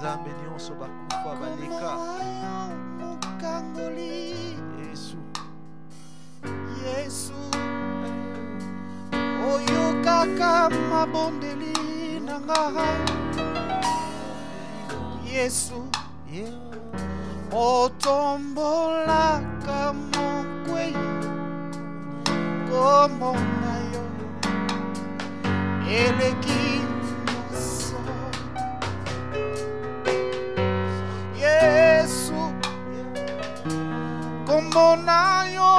Nzambe nyonso bakufa baleka. Yesu. Yesu. Oyo kaka mabondeli nanga. Yesu. Otombola kamokwe. Kombo na yo. Eleki. Yesu. Kombo na yo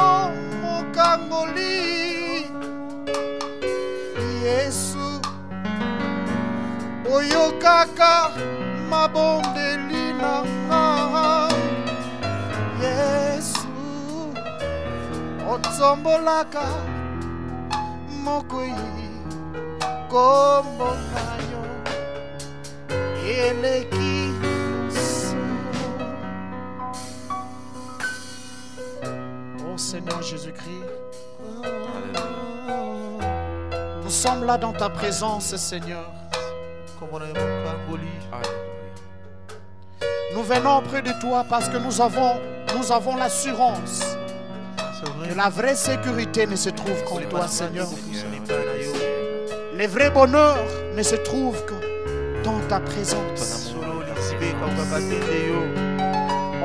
mokangoli. Yesu. Oyo kaka mabondeli nanga. Yesu. Otombolaka mokoi. Kombo na yo eleki. Oh Seigneur Jésus-Christ, nous sommes là dans ta présence, Seigneur. Nous venons près de toi parce que nous avons l'assurance que la vraie sécurité ne se trouve qu'en toi, Seigneur. Le vrai bonheur ne se trouve que dans ta présence.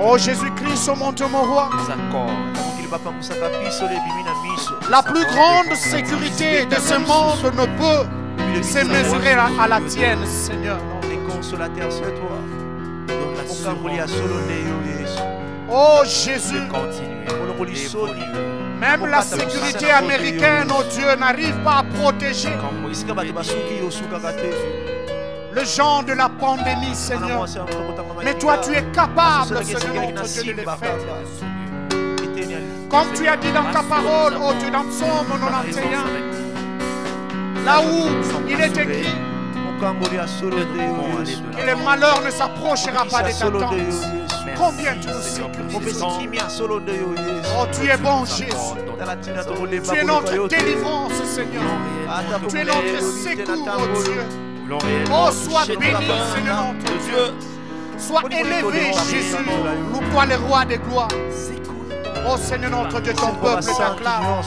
Oh Jésus-Christ, monte mon roi. La plus grande sécurité de ce monde ne peut se mesurer à la tienne, Seigneur. Oh Jésus, même la sécurité américaine, oh Dieu, n'arrive pas à protéger le genre de la pandémie, Seigneur. Mais toi, tu es capable, Seigneur, notre Dieu, de le faire. Comme tu as dit dans ta parole, oh Dieu, dans Psaume 91, là où il est écrit que le malheur ne s'approchera pas de ta tente. Combien tu nous sécurises. Oh, tu es bon, Jésus. Tu es notre délivrance, Seigneur. Tu es notre secours, oh Dieu. Oh, sois béni, Seigneur, notre Dieu. Sois élevé, Jésus. Loue-toi le roi des gloires. Oh Seigneur notre Dieu, ton peuple t'acclame.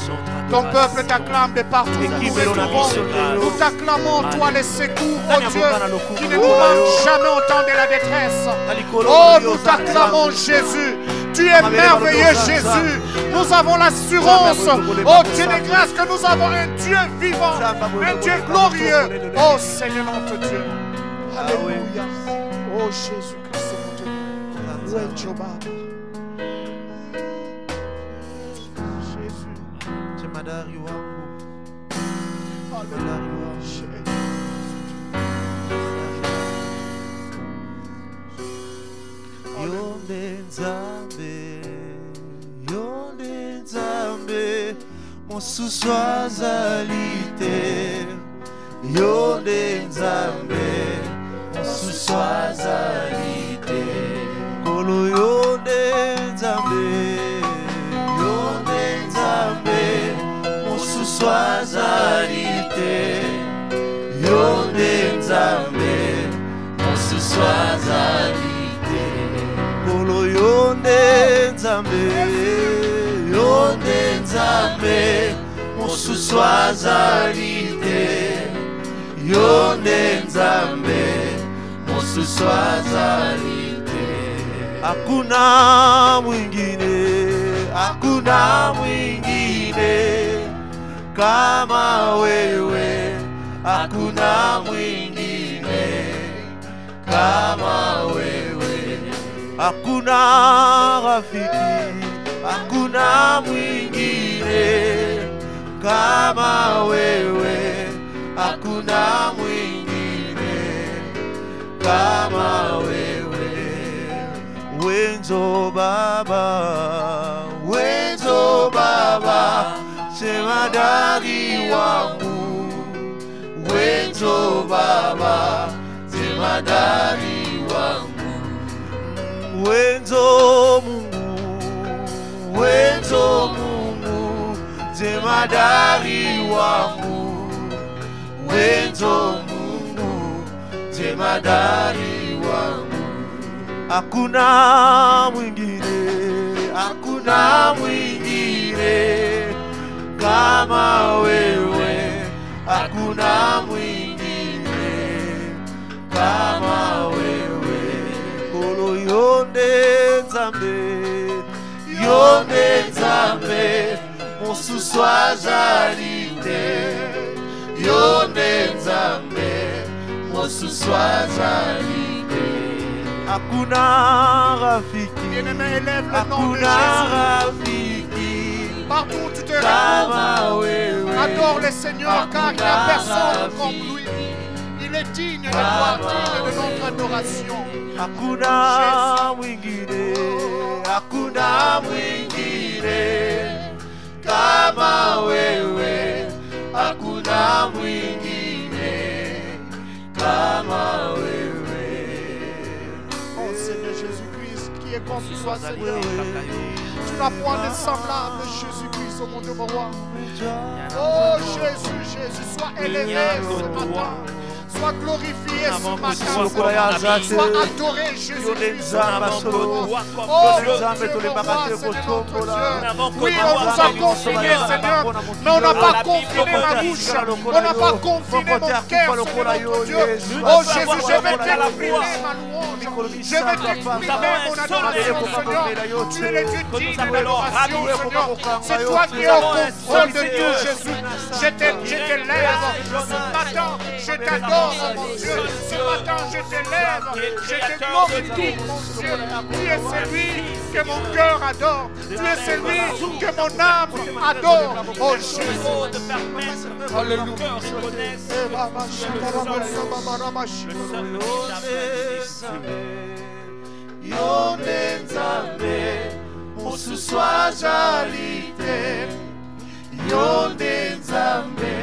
Ton peuple t'acclame de partout où nous nous trouvons. Nous t'acclamons, toi les secours, oh Dieu, qui ne nous manque jamais au temps de la détresse. Oh, nous t'acclamons, Jésus. Tu es merveilleux, Jésus. Nous avons l'assurance, oh Dieu de grâce, que nous avons un Dieu vivant, un Dieu glorieux. Oh Seigneur notre Dieu. Alléluia. Oh Jésus-Christ, mon Dieu. Jemadari wangu, Yonde Nzambe, mosusu azalite. Yonde Nzambe, mosusu azalite. Kolo yonde Nzambe. Swazalite Yonde Nzambe mosusu azalite. Kolo yonde Nzambe mosusu azalite. Yonde Nzambe mosusu azalite. Hakuna mwingine kama wewe, hakuna mwingine kama wewe. Hakuna rafiki, hakuna mwingine kama wewe, hakuna mwingine kama wewe. Wenzo Baba, jemadari wangu. Wenzo Baba, jemadari wangu. Wenzo Mungu, jemadari wangu. Wenzo Mungu, jemadari wangu. hakuna mwingine kama wewe, hakuna mwingine kama wewe. Kolo yonde nzambe mosusu azalite, yonde nzambe mosusu azalite. Hakuna rafiki, Bien-aimé, élève le nom de hakuna Jésus. rafiki Partout où tu te kama retrouves, wewe, adore le Seigneur car il n'y a personne comme lui. Il est digne de gloire, digne de notre adoration. hakuna mwingine, hakuna mwingine kama wewe, hakuna mwingine kama wewe. Oh Seigneur Jésus-Christ, qui est comme toi, Seigneur. Tu n'as point de semblable, Jésus-Christ, au monde de mon roi. Oh Jésus, Jésus, sois élevé ce matin. Sois glorifié ce matin. Sois adoré, Jésus-Christ. Oh, Dieu, mon roi, Seigneur, notre Dieu. Oui, on nous a confiné, Seigneur, mais on n'a pas confiné ma bouche. On n'a pas confiné mon cœur, Seigneur, notre Dieu. Oh Jésus, je vais t'exprimer ma louange. Je vais t'exprimer mon adoration, Seigneur. Tu es le Dieu digne de l'adoration, Seigneur. C'est toi qui es au contrôle de tout, Jésus. Je t'élève ce matin. Je t'adore, mon Dieu. Ce matin, je t'élève. Je te glorifie, mon Dieu. Tu es celui que mon cœur adore. Tu es celui que mon âme adore. Oh Jésus. Alléluia. Yonde nzambe mosusu azalite, yonde nzambe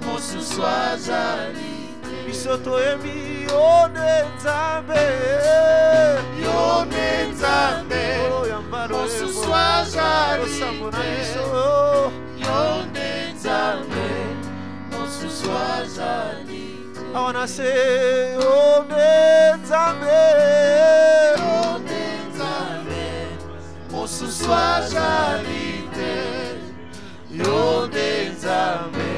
mosusu azalite. Biso toyebi yonde nzambe, yonde nzambe mosusu azalite, yonde nzambe mosusu azalite. I wanna say yonde nzambe, yonde nzambe mosusu azalite, yonde nzambe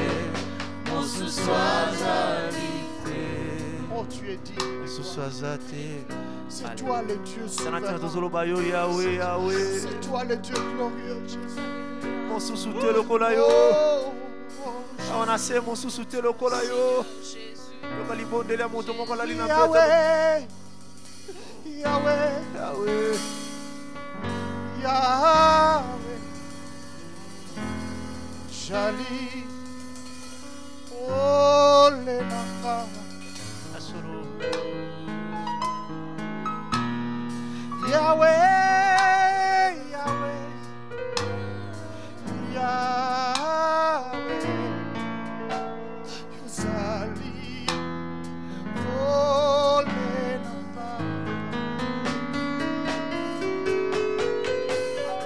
mosusu azalite. Oh, tu es digne. Mosusu azalite. C'est toi le Dieu souverain. Tozoloba yo Yahweh, Yahweh. C'est toi le Dieu glorieux, Jésus. Mosusu te lokola yo. I wanna say mosusu te lokola yo. Yokalibondela moto moko lali na mpeto. Yahweh, Yahweh, Yahweh. Yahweh, Jali, Ole Naka, Asoro. Yahweh, Yahweh, Yahweh, Jali, Ole Naka.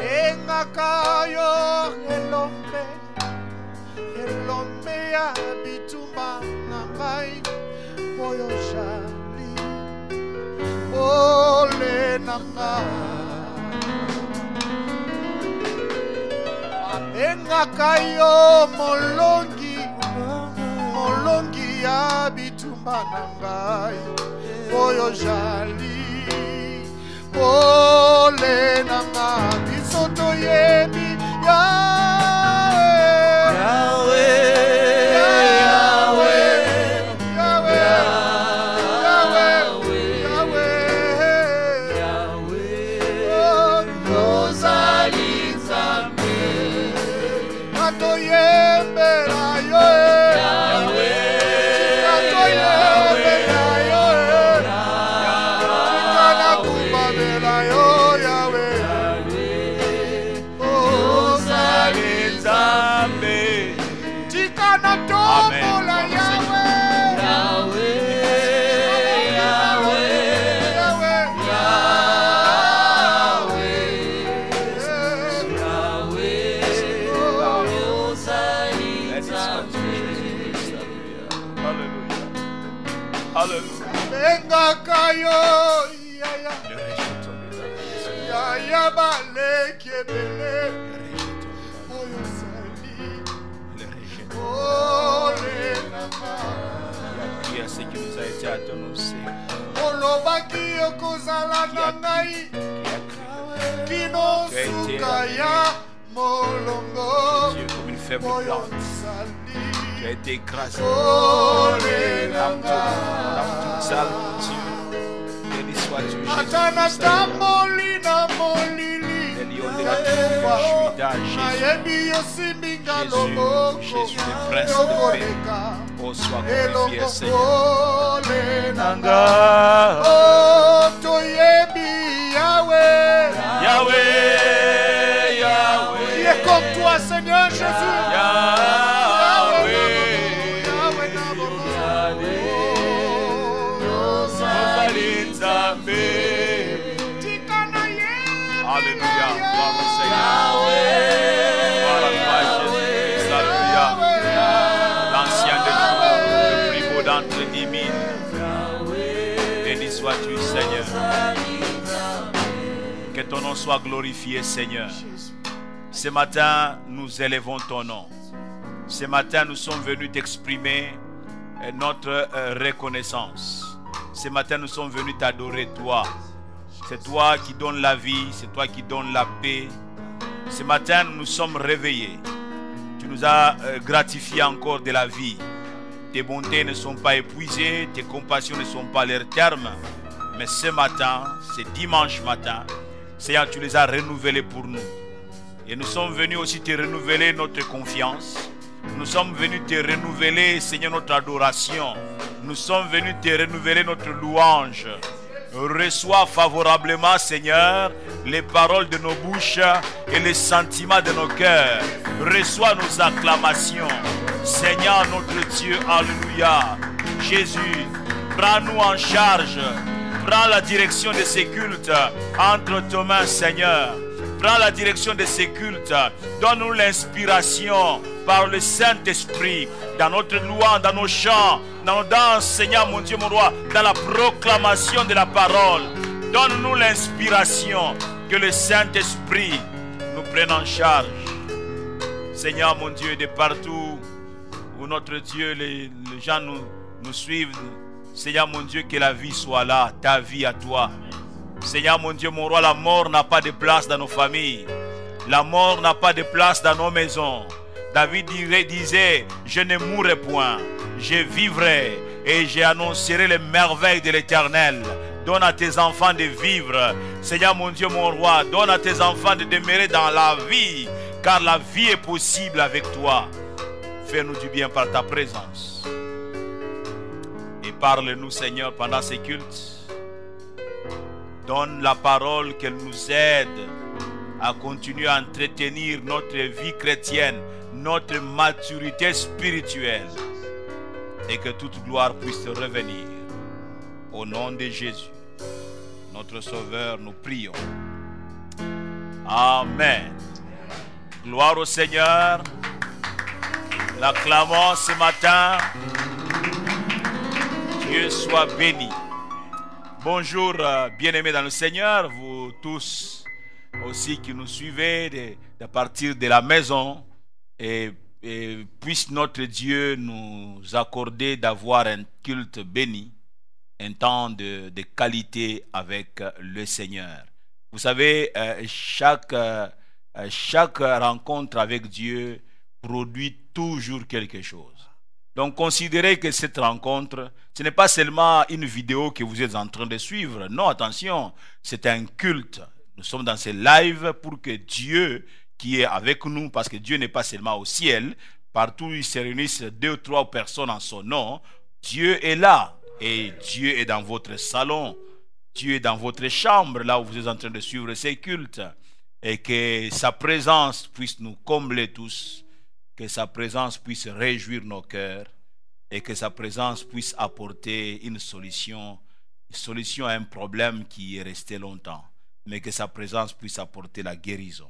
Engakayo elombe ya bitumba na ngai moyo jali ole na ngai. Engakayo molongi ya bitumba na ngai moyo jali ole na ngai. Biso toyebi ya bale kiebele oyo sali ole nanga qui a ce qui nous a été annoncé olobaki okozala na ngai kino suka ya molongo Dieu comme une faible plante qui a été écrasé ole dans nanga toute salle Dieu béni sois-tu atana tamboli na molili les lions de la tribu de Juda nayebi yosimbinga loboko Jésus le prince de paix oh sois glorifié Seigneur ole nanga oh toyebi Yahweh Yahweh Yahweh qui est comme toi Seigneur Jésus Yahweh Yahweh Alléluia, gloire au Seigneur. Gloire à toi, Jésus. Alléluia. L'ancien de nous, le plus beau d'entre 10 000. Béni sois-tu, Seigneur. Que ton nom soit glorifié, Seigneur. Ce matin, nous élevons ton nom. Ce matin, nous sommes venus t'exprimer notre reconnaissance. Ce matin, nous sommes venus t'adorer, toi. C'est toi qui donnes la vie, c'est toi qui donnes la paix. Ce matin, nous nous sommes réveillés. Tu nous as gratifié encore de la vie. Tes bontés ne sont pas épuisées, tes compassions ne sont pas à leur terme. Mais ce matin, ce dimanche matin, Seigneur, tu les as renouvelés pour nous. Et nous sommes venus aussi te renouveler notre confiance. Nous sommes venus te renouveler, Seigneur, notre adoration. Nous sommes venus te renouveler notre louange. Reçois favorablement, Seigneur, les paroles de nos bouches et les sentiments de nos cœurs. Reçois nos acclamations. Seigneur notre Dieu, alléluia. Jésus, prends-nous en charge. Prends la direction de ces cultes entre tes mains, Seigneur. Prends la direction de ces cultes. Donne-nous l'inspiration par le Saint-Esprit dans notre louange, dans nos chants, dans nos danses, Seigneur mon Dieu, mon roi, dans la proclamation de la parole. Donne-nous l'inspiration, que le Saint-Esprit nous prenne en charge. Seigneur mon Dieu, de partout où notre Dieu, les gens nous suivent, Seigneur mon Dieu, que la vie soit là, ta vie à toi. Seigneur mon Dieu, mon roi, la mort n'a pas de place dans nos familles. La mort n'a pas de place dans nos maisons. David disait, je ne mourrai point, je vivrai et j'annoncerai les merveilles de l'Éternel. Donne à tes enfants de vivre. Seigneur mon Dieu, mon roi, donne à tes enfants de demeurer dans la vie, car la vie est possible avec toi. Fais-nous du bien par ta présence. Et parle-nous, Seigneur, pendant ces cultes. Donne la parole qu'elle nous aide à continuer à entretenir notre vie chrétienne, notre maturité spirituelle, et que toute gloire puisse te revenir. Au nom de Jésus, notre Sauveur, nous prions. Amen. Gloire au Seigneur. L'acclamons ce matin. Dieu soit béni. Bonjour, bien-aimés dans le Seigneur, vous tous aussi qui nous suivez de partir de la maison, et puisse notre Dieu nous accorder d'avoir un culte béni, un temps de qualité avec le Seigneur. Vous savez, chaque rencontre avec Dieu produit toujours quelque chose. Donc considérez que cette rencontre, ce n'est pas seulement une vidéo que vous êtes en train de suivre. Non, attention, c'est un culte. Nous sommes dans ces lives pour que Dieu qui est avec nous, parce que Dieu n'est pas seulement au ciel, partout où il se réunissent 2 ou 3 personnes en son nom, Dieu est là. Et Dieu est dans votre salon, Dieu est dans votre chambre, là où vous êtes en train de suivre ces cultes. Et que sa présence puisse nous combler tous, que sa présence puisse réjouir nos cœurs, et que sa présence puisse apporter une solution à un problème qui est resté longtemps, mais que sa présence puisse apporter la guérison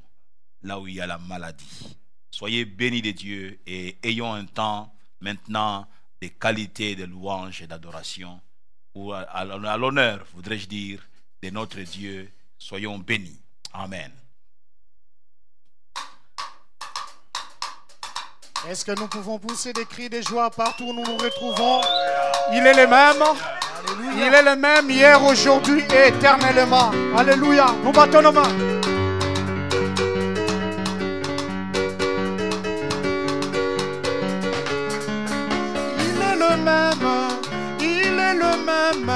là où il y a la maladie. Soyez bénis de Dieu et ayons un temps maintenant de qualité, de louange et d'adoration, ou à l'honneur, voudrais-je dire, de notre Dieu. Soyons bénis. Amen. Est-ce que nous pouvons pousser des cris de joie partout où nous nous retrouvons? Il est le même. Il est le même hier, aujourd'hui et éternellement. Alléluia. Nous battons nos mains. Il est le même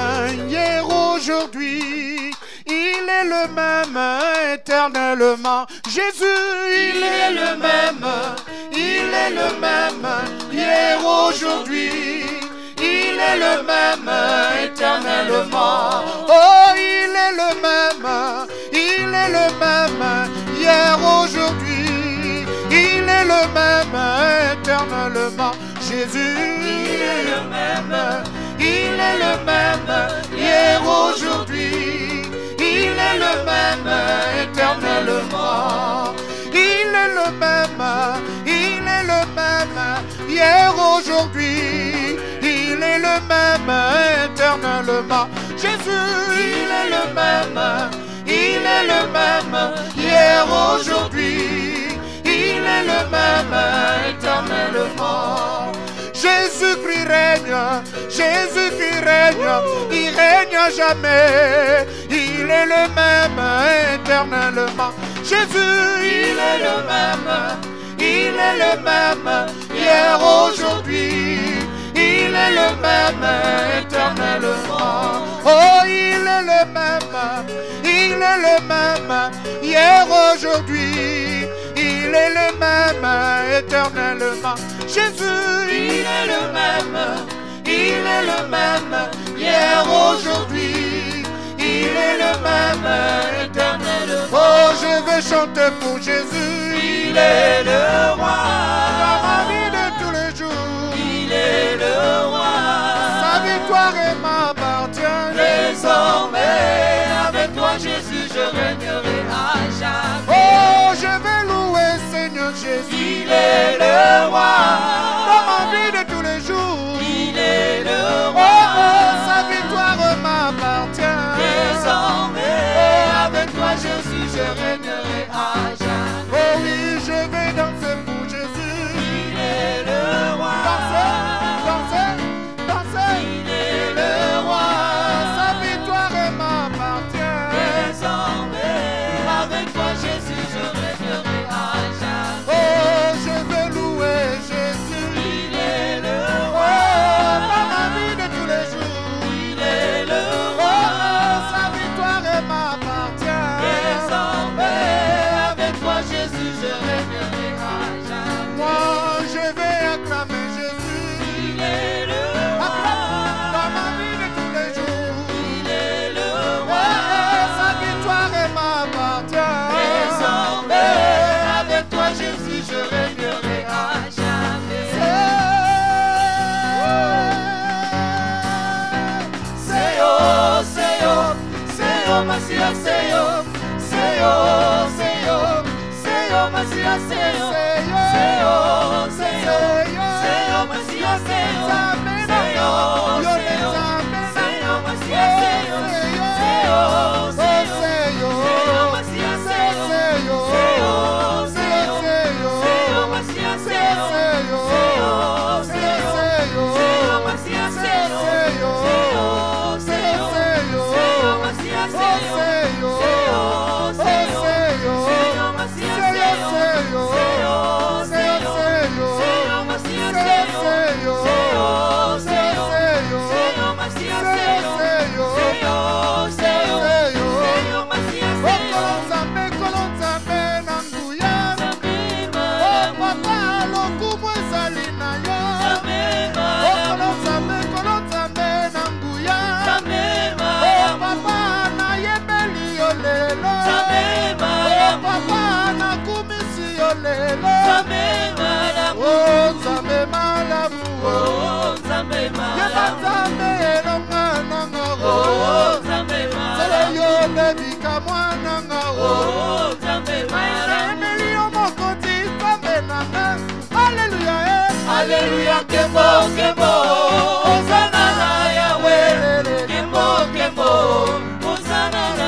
hier, aujourd'hui. Il est le même éternellement. Jésus, il est le même. Il est le même hier, aujourd'hui. Il est le même éternellement. Oh, il est le même. Il est le même hier, aujourd'hui. Il est le même éternellement. Jésus, il est le même. Il est le même hier, aujourd'hui. Il est le même éternellement. Il est le même. Il est le même hier, aujourd'hui. Il est le même éternellement. Jésus, il est le même. Il est le même hier, aujourd'hui. Il est le même éternellement. Jésus-Christ règne, Jésus-Christ règne, il règne à jamais. Il est le même éternellement. Jésus, il est le même. Il est le même hier, aujourd'hui. Il est le même éternellement. Oh, il est le même. Il est le même hier, aujourd'hui. Il est le même éternellement. Jésus, il est le même. Il est le même hier, aujourd'hui. Il est le même éternellement. Oh, je vais chanter pour Jésus. Il est le roi. Dans ma vie de tous les jours. Il est le roi. Sa victoire m'appartient. Désormais, avec toi, Jésus, je régnerai à jamais. Oh, je vais louer Seigneur Jésus. Il est le roi. Dans ma vie de tous les jours. Il est le roi. Oh, sa victoire m'appartient. Désormais, avec toi, Jésus, je régnerai à jamais. Oh oui, je vais danser pour Jésus. Il est le roi. Danser, danser, danser. Il est le roi. Sa victoire m'appartient. Désormais, avec toi, Jésus, je régnerai à jamais. Oh, je vais louer Jésus. Il est le roi. Oh, dans ma vie de tous les jours. Il est le roi. Oh, sa victoire m'appartient. Désormais, avec toi, Jésus, je régnerai à jamais. Moi, je vais acclamer Jésus. Il est le roi. Dans ma vie de tous les jours. Il est le roi. Oh, sa victoire m'appartient. Désormais, avec toi, Jésus, je régnerai à jamais. Seyo, Seyo, Seyo, Masia, Seyo, Seyo, Seyo, Seyo, Masia, Seyo, Seyo, Seyo, Seyo, Masia, Seyo, Seyo, Seyo, Seyo, Masia, Seyo, Seyo, Seyo, Seyo, Masia, Seyo, Seyo, Seyo, Seyo, Masia, Seyo, Seyo, Seyo, Seyo, Masia, Seyo, Seyo, Seyo, Seyo, Masia, Seyo, Seyo, Seyo, Seyo, Masia, Seyo, Seyo, Seyo, Seyo, Masia, Seyo, Seyo, Seyo, Seyo, Masia, Seyo, Seyo, Seyo, Seyo, Masia, Seyo. Nzambe kolo Nzambe na nguya. Oh papa lokumu ezali na yo. Oh kolo Nzambe na nguya. Oh papa na yebeli yo lelo. Oh papa na kumisi yo lelo. Oh Nzambe malamu. Oh Nzambe malamu. Yeba Nzambe elonga nanga. Oh Nzambe malamu. Sele yo lebika mwana nga. Oh Nzambe malamu. Emeli yo mokoti Nzambe nanga. Alléluia. Alléluia. Kembo kembo. Hosanna na Yahweh. Kembo kembo. Hosanna na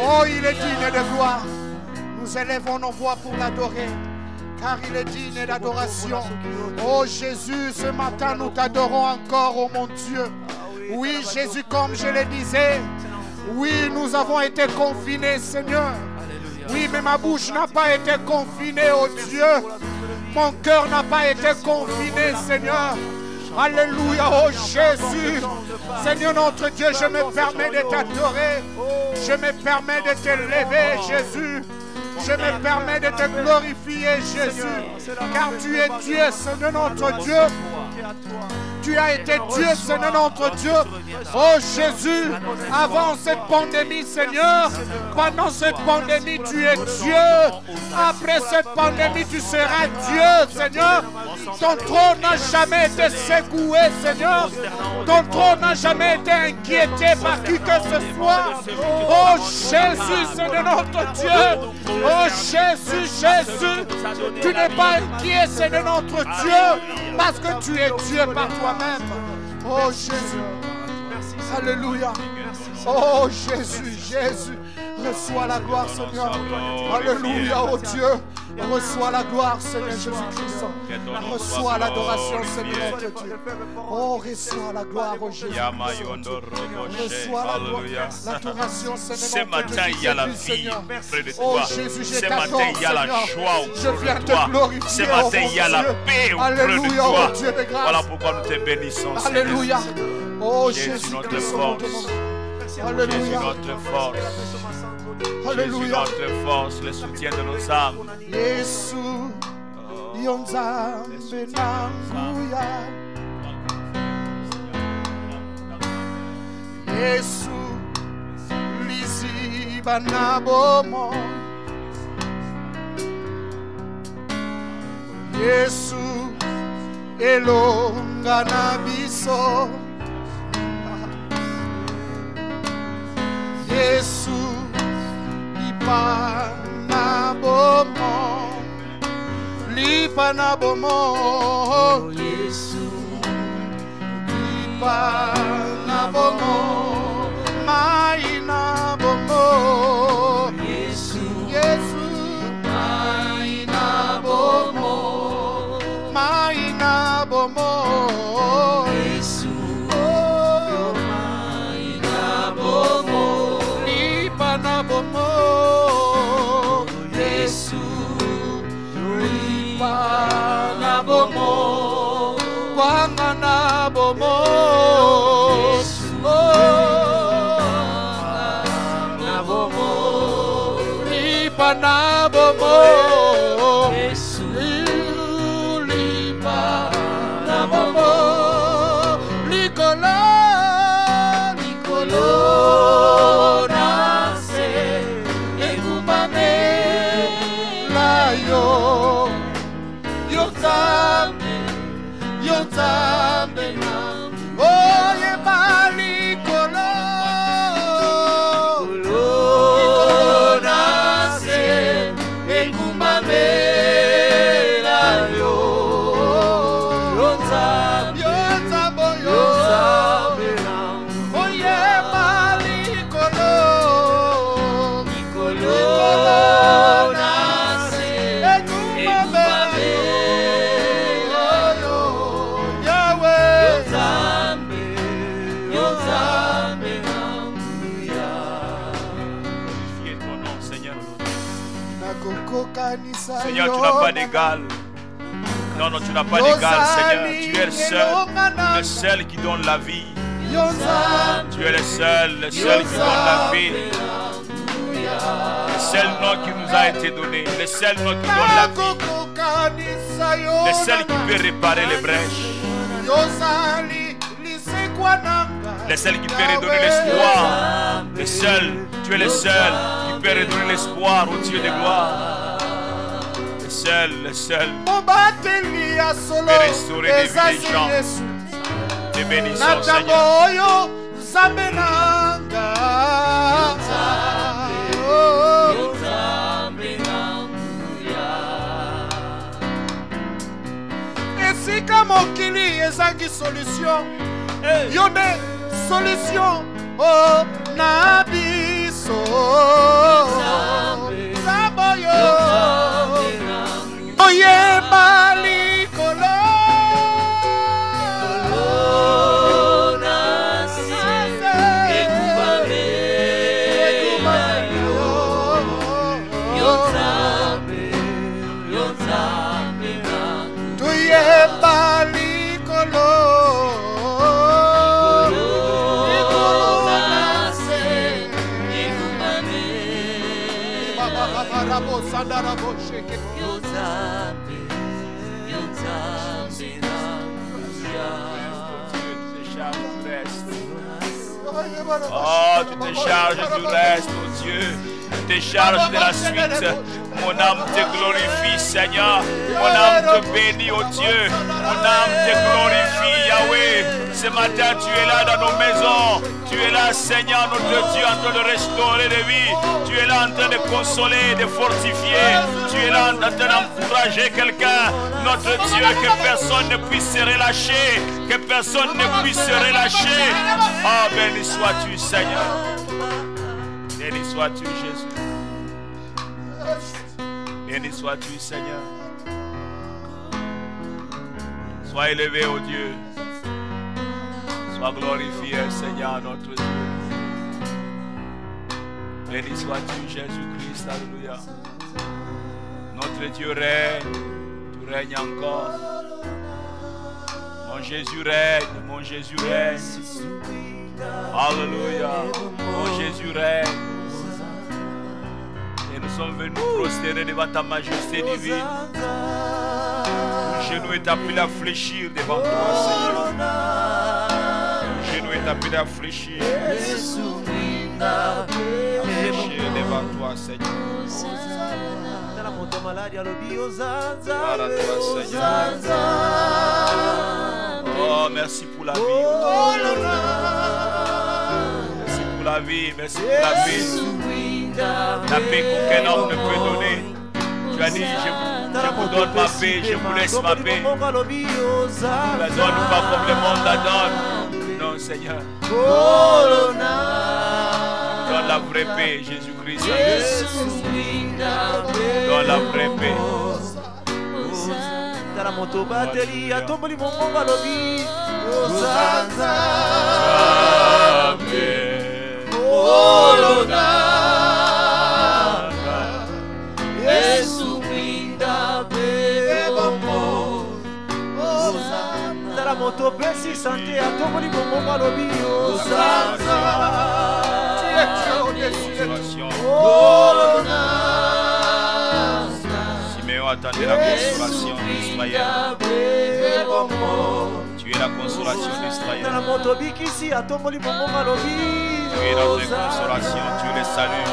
Oh, il est digne de gloire. Nous élèvons nos voix pour l'adorer, car il est digne d'adoration. Oh Jésus, ce matin nous t'adorons encore, oh mon Dieu. Oui Jésus, comme je le disais, oui nous avons été confinés, Seigneur. Oui, mais ma bouche n'a pas été confinée, oh Dieu. Mon cœur n'a pas été confiné, Seigneur. Alléluia, oh Jésus. Seigneur notre Dieu, je me permets de t'adorer. Je me permets de t'élever, Jésus. Je me permets de te glorifier, Jésus. Car tu es Dieu, Seigneur notre Dieu. Tu as été Dieu, Seigneur notre Dieu. Oh Jésus, avant cette pandémie, Seigneur, pendant cette pandémie, tu es Dieu. Après cette pandémie, tu seras Dieu, Seigneur. Ton trône n'a jamais été secoué, Seigneur. Ton trône n'a jamais été inquiété par qui que ce soit. Oh Jésus, Seigneur notre Dieu. Oh Jésus, Jésus, tu n'es pas inquiet, Seigneur notre Dieu, parce que tu es Dieu par toi-même. Oh Jésus, alléluia. Oh Jésus, Jésus, reçois la gloire, Seigneur. Alléluia, oh Dieu. Reçois la gloire, Seigneur Jésus-Christ. Reçois l'adoration, Seigneur notre Dieu. Oh, reçois la gloire, oh Jésus. Reçois la gloire, l'adoration, Seigneur notre Dieu. Ce matin, il y a la vie près de toi. Oh Jésus, ce matin, il y a la joie auprès de toi. Ce Ce matin, il y a la paix auprès de Alléluia, toi. oh Dieu de grâce. Voilà pourquoi nous te bénissons, Seigneur. Alléluia. Oh Jésus, Jésus, notre force. Jésus, Alléluia. notre force. Jésus, Alléluia. notre force, le soutien de nos âmes. Yesu, yonzambe nanguya. Yesu, liziba na bomo. Yesu, elonga na biso. Yesu, lipa na bomo. Lipa na bomo. Yesu, lipa na bomo. Mai na bomo. Yesu, Yesu, mai na bomo. Mai na bomo. Yesu, oh, mai na bomo. Lipa na bomo. Yesu, lipa na bomo. Kwanga na bomo. Oh, na bomo. Lipa na bomo. Yesu, lipa na bomo. Likolo, likolo na se. Ekumame la yo yo Nzambe na oye bali kolo na se ekumba mela yo Nzambe na oye bali kolo na se ekumba mela yo Yahweh Nzambe Seigneur, tu n'as pas d'égal. Non, non, tu n'as pas d'égal, Seigneur. Tu es le seul qui donne la vie. Tu es le seul qui donne la vie. Le seul nom qui nous a été donné. Le seul nom qui donne la vie. Le seul qui peut réparer les brèches. Le seul qui peut redonner l'espoir. Le seul, tu es le seul qui peut redonner l'espoir au Dieu de gloire. Le seul peut restaurer des vies des gens. Te bénissons, Seigneur. Esika mokili ezangi solution. Yo de solution oh na biso Saboyo oye bali kolo na se ekubame yo Nzambe na tuye bali kolo Oh, tu te charges du reste, oh Dieu. Tu te charges de la suite. Mon âme te glorifie, Seigneur. Mon âme te bénit, oh Dieu. Mon âme te glorifie, Yahweh. Ce matin, tu es là dans nos maisons. Tu es là, Seigneur, notre Dieu, en train de restaurer les vies. Tu es là en train de consoler, de fortifier. Tu es là en train d'encourager quelqu'un. Notre Dieu, que personne ne puisse se relâcher. Que personne ne puisse se relâcher. Oh, béni sois-tu, Seigneur. Béni sois-tu, Jésus. Béni sois-tu, Seigneur. Sois élevé, ô Dieu. Sois glorifié, Seigneur, notre Dieu. Béni sois-tu, Jésus-Christ. Alléluia. Notre Dieu règne. Tu règnes encore. Mon Jésus règne. Mon Jésus règne. Alléluia. Mon Jésus règne. Et nous sommes venus prosterner devant ta majesté divine. Mon genou est appelé à fléchir devant toi, Seigneur. Mon genou est appelé à fléchir. Devant toi, Seigneur. Gloire à toi, Seigneur. Oh, merci pour la vie. Merci pour la vie. Merci pour la vie. La paix qu'aucun homme ne peut donner. Tu as dit, je vous donne ma paix, je vous laisse ma paix. Tu la donnes pas comme le monde la donne. Non, Seigneur. Donne la vraie paix, Jésus-Christ. Donne la vraie paix. Moto pesi santé à ton moli bongo malobi Siméon attendait la consolation d'Israël. Tu es la consolation d'Israël. Tu es notre consolation, tu es le salut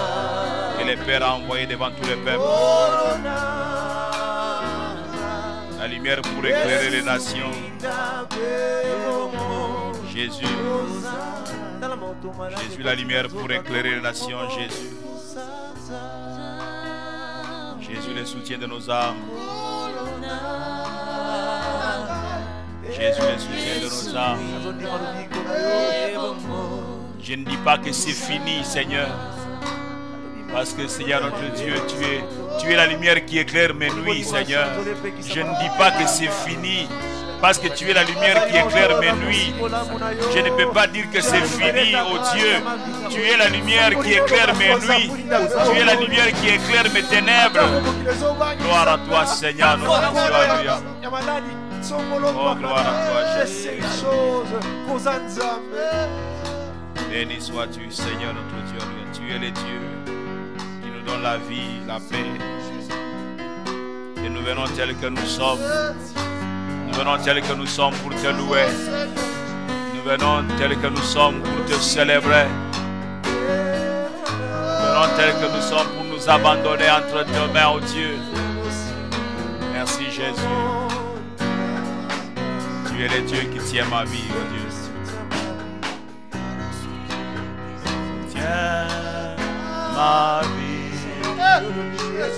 que le Père a envoyé devant tous les peuples. La lumière pour éclairer les nations. Jésus. Jésus, la lumière pour éclairer les nations. Jésus. Jésus, le soutien de nos âmes. Jésus, le soutien de nos âmes. Je ne dis pas que c'est fini, Seigneur. Parce que, Seigneur, notre Dieu, tu es la lumière qui éclaire mes nuits, Seigneur. Je ne dis pas que c'est fini. Parce que tu es la lumière qui éclaire mes nuits. Je ne peux pas dire que c'est fini, oh Dieu. Tu es la lumière qui éclaire mes nuits. Tu es la lumière qui éclaire mes ténèbres. Gloire à toi, Seigneur, notre Dieu. Alléluia. Oh, gloire à toi, Jésus. Béni sois-tu, Seigneur, notre Dieu. Tu es le Dieu qui nous donne la vie, la paix. Et nous venons tels que nous sommes. Nous venons tels que nous sommes pour te louer. Nous venons tels que nous sommes pour te célébrer. Nous venons tels que nous sommes pour nous abandonner entre tes mains, oh Dieu. Merci Jésus. Tu es le Dieu qui tient ma vie, oh Dieu. Tiens ma vie.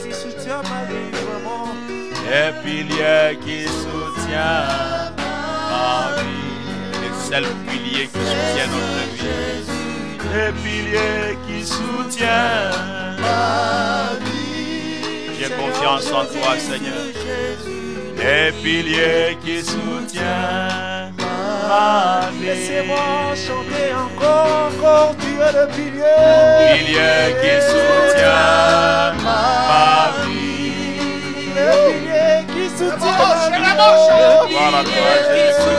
Qui soutient ma vie, vraiment. Les piliers qui soutiennent ma vie. Les seuls piliers qui soutiennent notre vie. Les piliers qui soutiennent ma vie. J'ai confiance en toi, Seigneur. Les piliers qui soutiennent ma vie. Laissez-moi chanter encore, tu es le pilier. Pilier qui soutient ma vie. Le pilier qui soutient ma vie. Voilà toi, Jésus.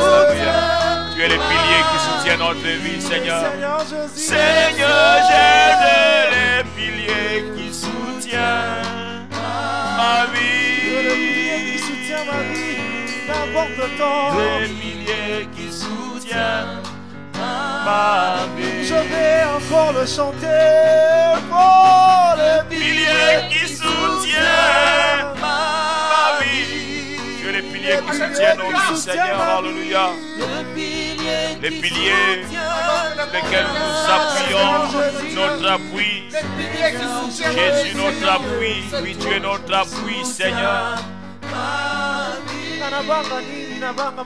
Tu es le pilier qui soutient notre vie, Seigneur. Seigneur Jésus, les piliers qui soutiennent ma vie. Le pilier qui soutient ma vie, n'importe le temps. Les piliers qui soutiennent ma vie. Je vais encore le chanter. Oh, le Pilier qui soutient ma vie. Tu es le pilier qui soutient nos vies, Seigneur. Alléluia. Les piliers lesquels nous appuyons, notre appui. Jésus, notre appui. Oui, tu es notre appui, Seigneur.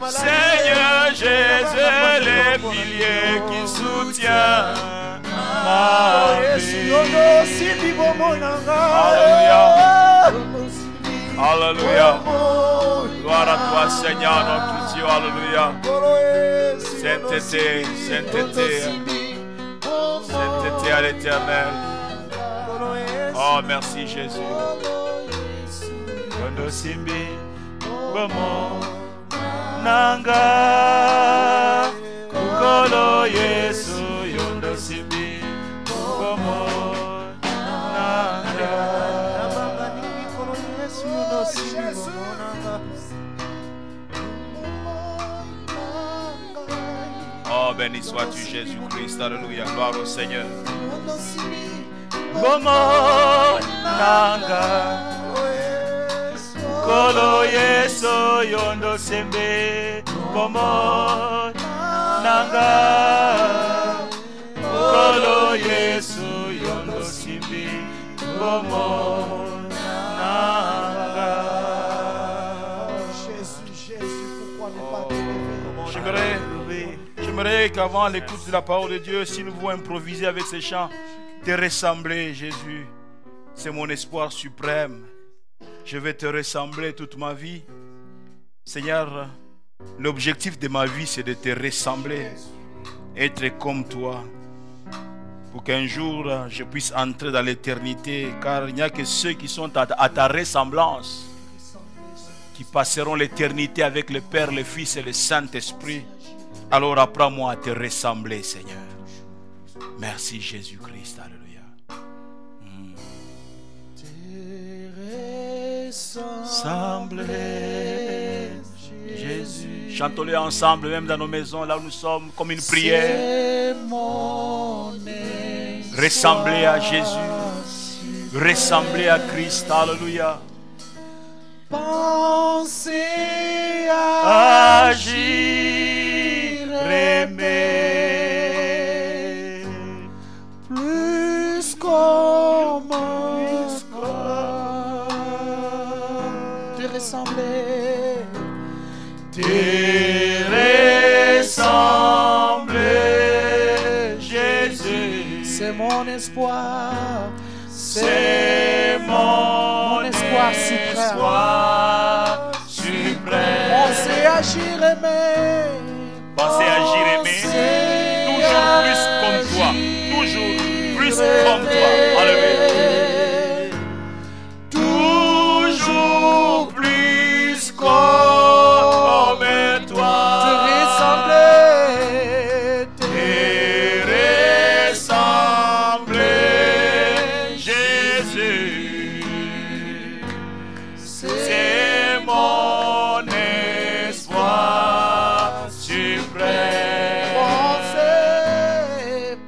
Seigneur Jésus, les piliers qui soutiennent ma vie. Alléluia. Alléluia. Gloire à toi, Seigneur, notre Dieu. Alléluia. Sainteté, sainteté. Sainteté à l'Éternel. Oh, merci Jésus. Yondo simbi bomo nanga kukolo Yesu. Yondo simbi bomo nanga. Oh, béni sois-tu Jésus-Christ. Alléluia. Gloire au Seigneur. Bomo nanga kolo Yesu. Yondo sembe bomo nanga kolo Yesu. Yondo sembe bomo nanga. Jésus, pourquoi ne pas t'élever? J'aimerais qu'avant l'écoute de la parole de Dieu, si nous pouvons improviser avec ces chants, te ressembler, Jésus. C'est mon espoir suprême. Je vais te ressembler toute ma vie. Seigneur, l'objectif de ma vie, c'est de te ressembler, être comme toi, pour qu'un jour, je puisse entrer dans l'éternité, car il n'y a que ceux qui sont à ta ressemblance qui passeront l'éternité avec le Père, le Fils et le Saint-Esprit. Alors apprends-moi à te ressembler, Seigneur. Merci Jésus-Christ. Alléluia. Ressembler, Jésus. Chantons-le ensemble, même dans nos maisons, là où nous sommes, comme une prière. Ressembler à Jésus. Ressembler à Christ. Alléluia. Pensez ressembler. Te ressembler, Jésus. C'est mon espoir. C'est mon espoir suprême. Pensez agir aimer. Pensez agir aimer. Toujours plus comme toi. Toujours plus comme toi. Alléluia. Toujours plus comme toi. Te ressembler. Te ressembler, Jésus. C'est mon espoir suprême.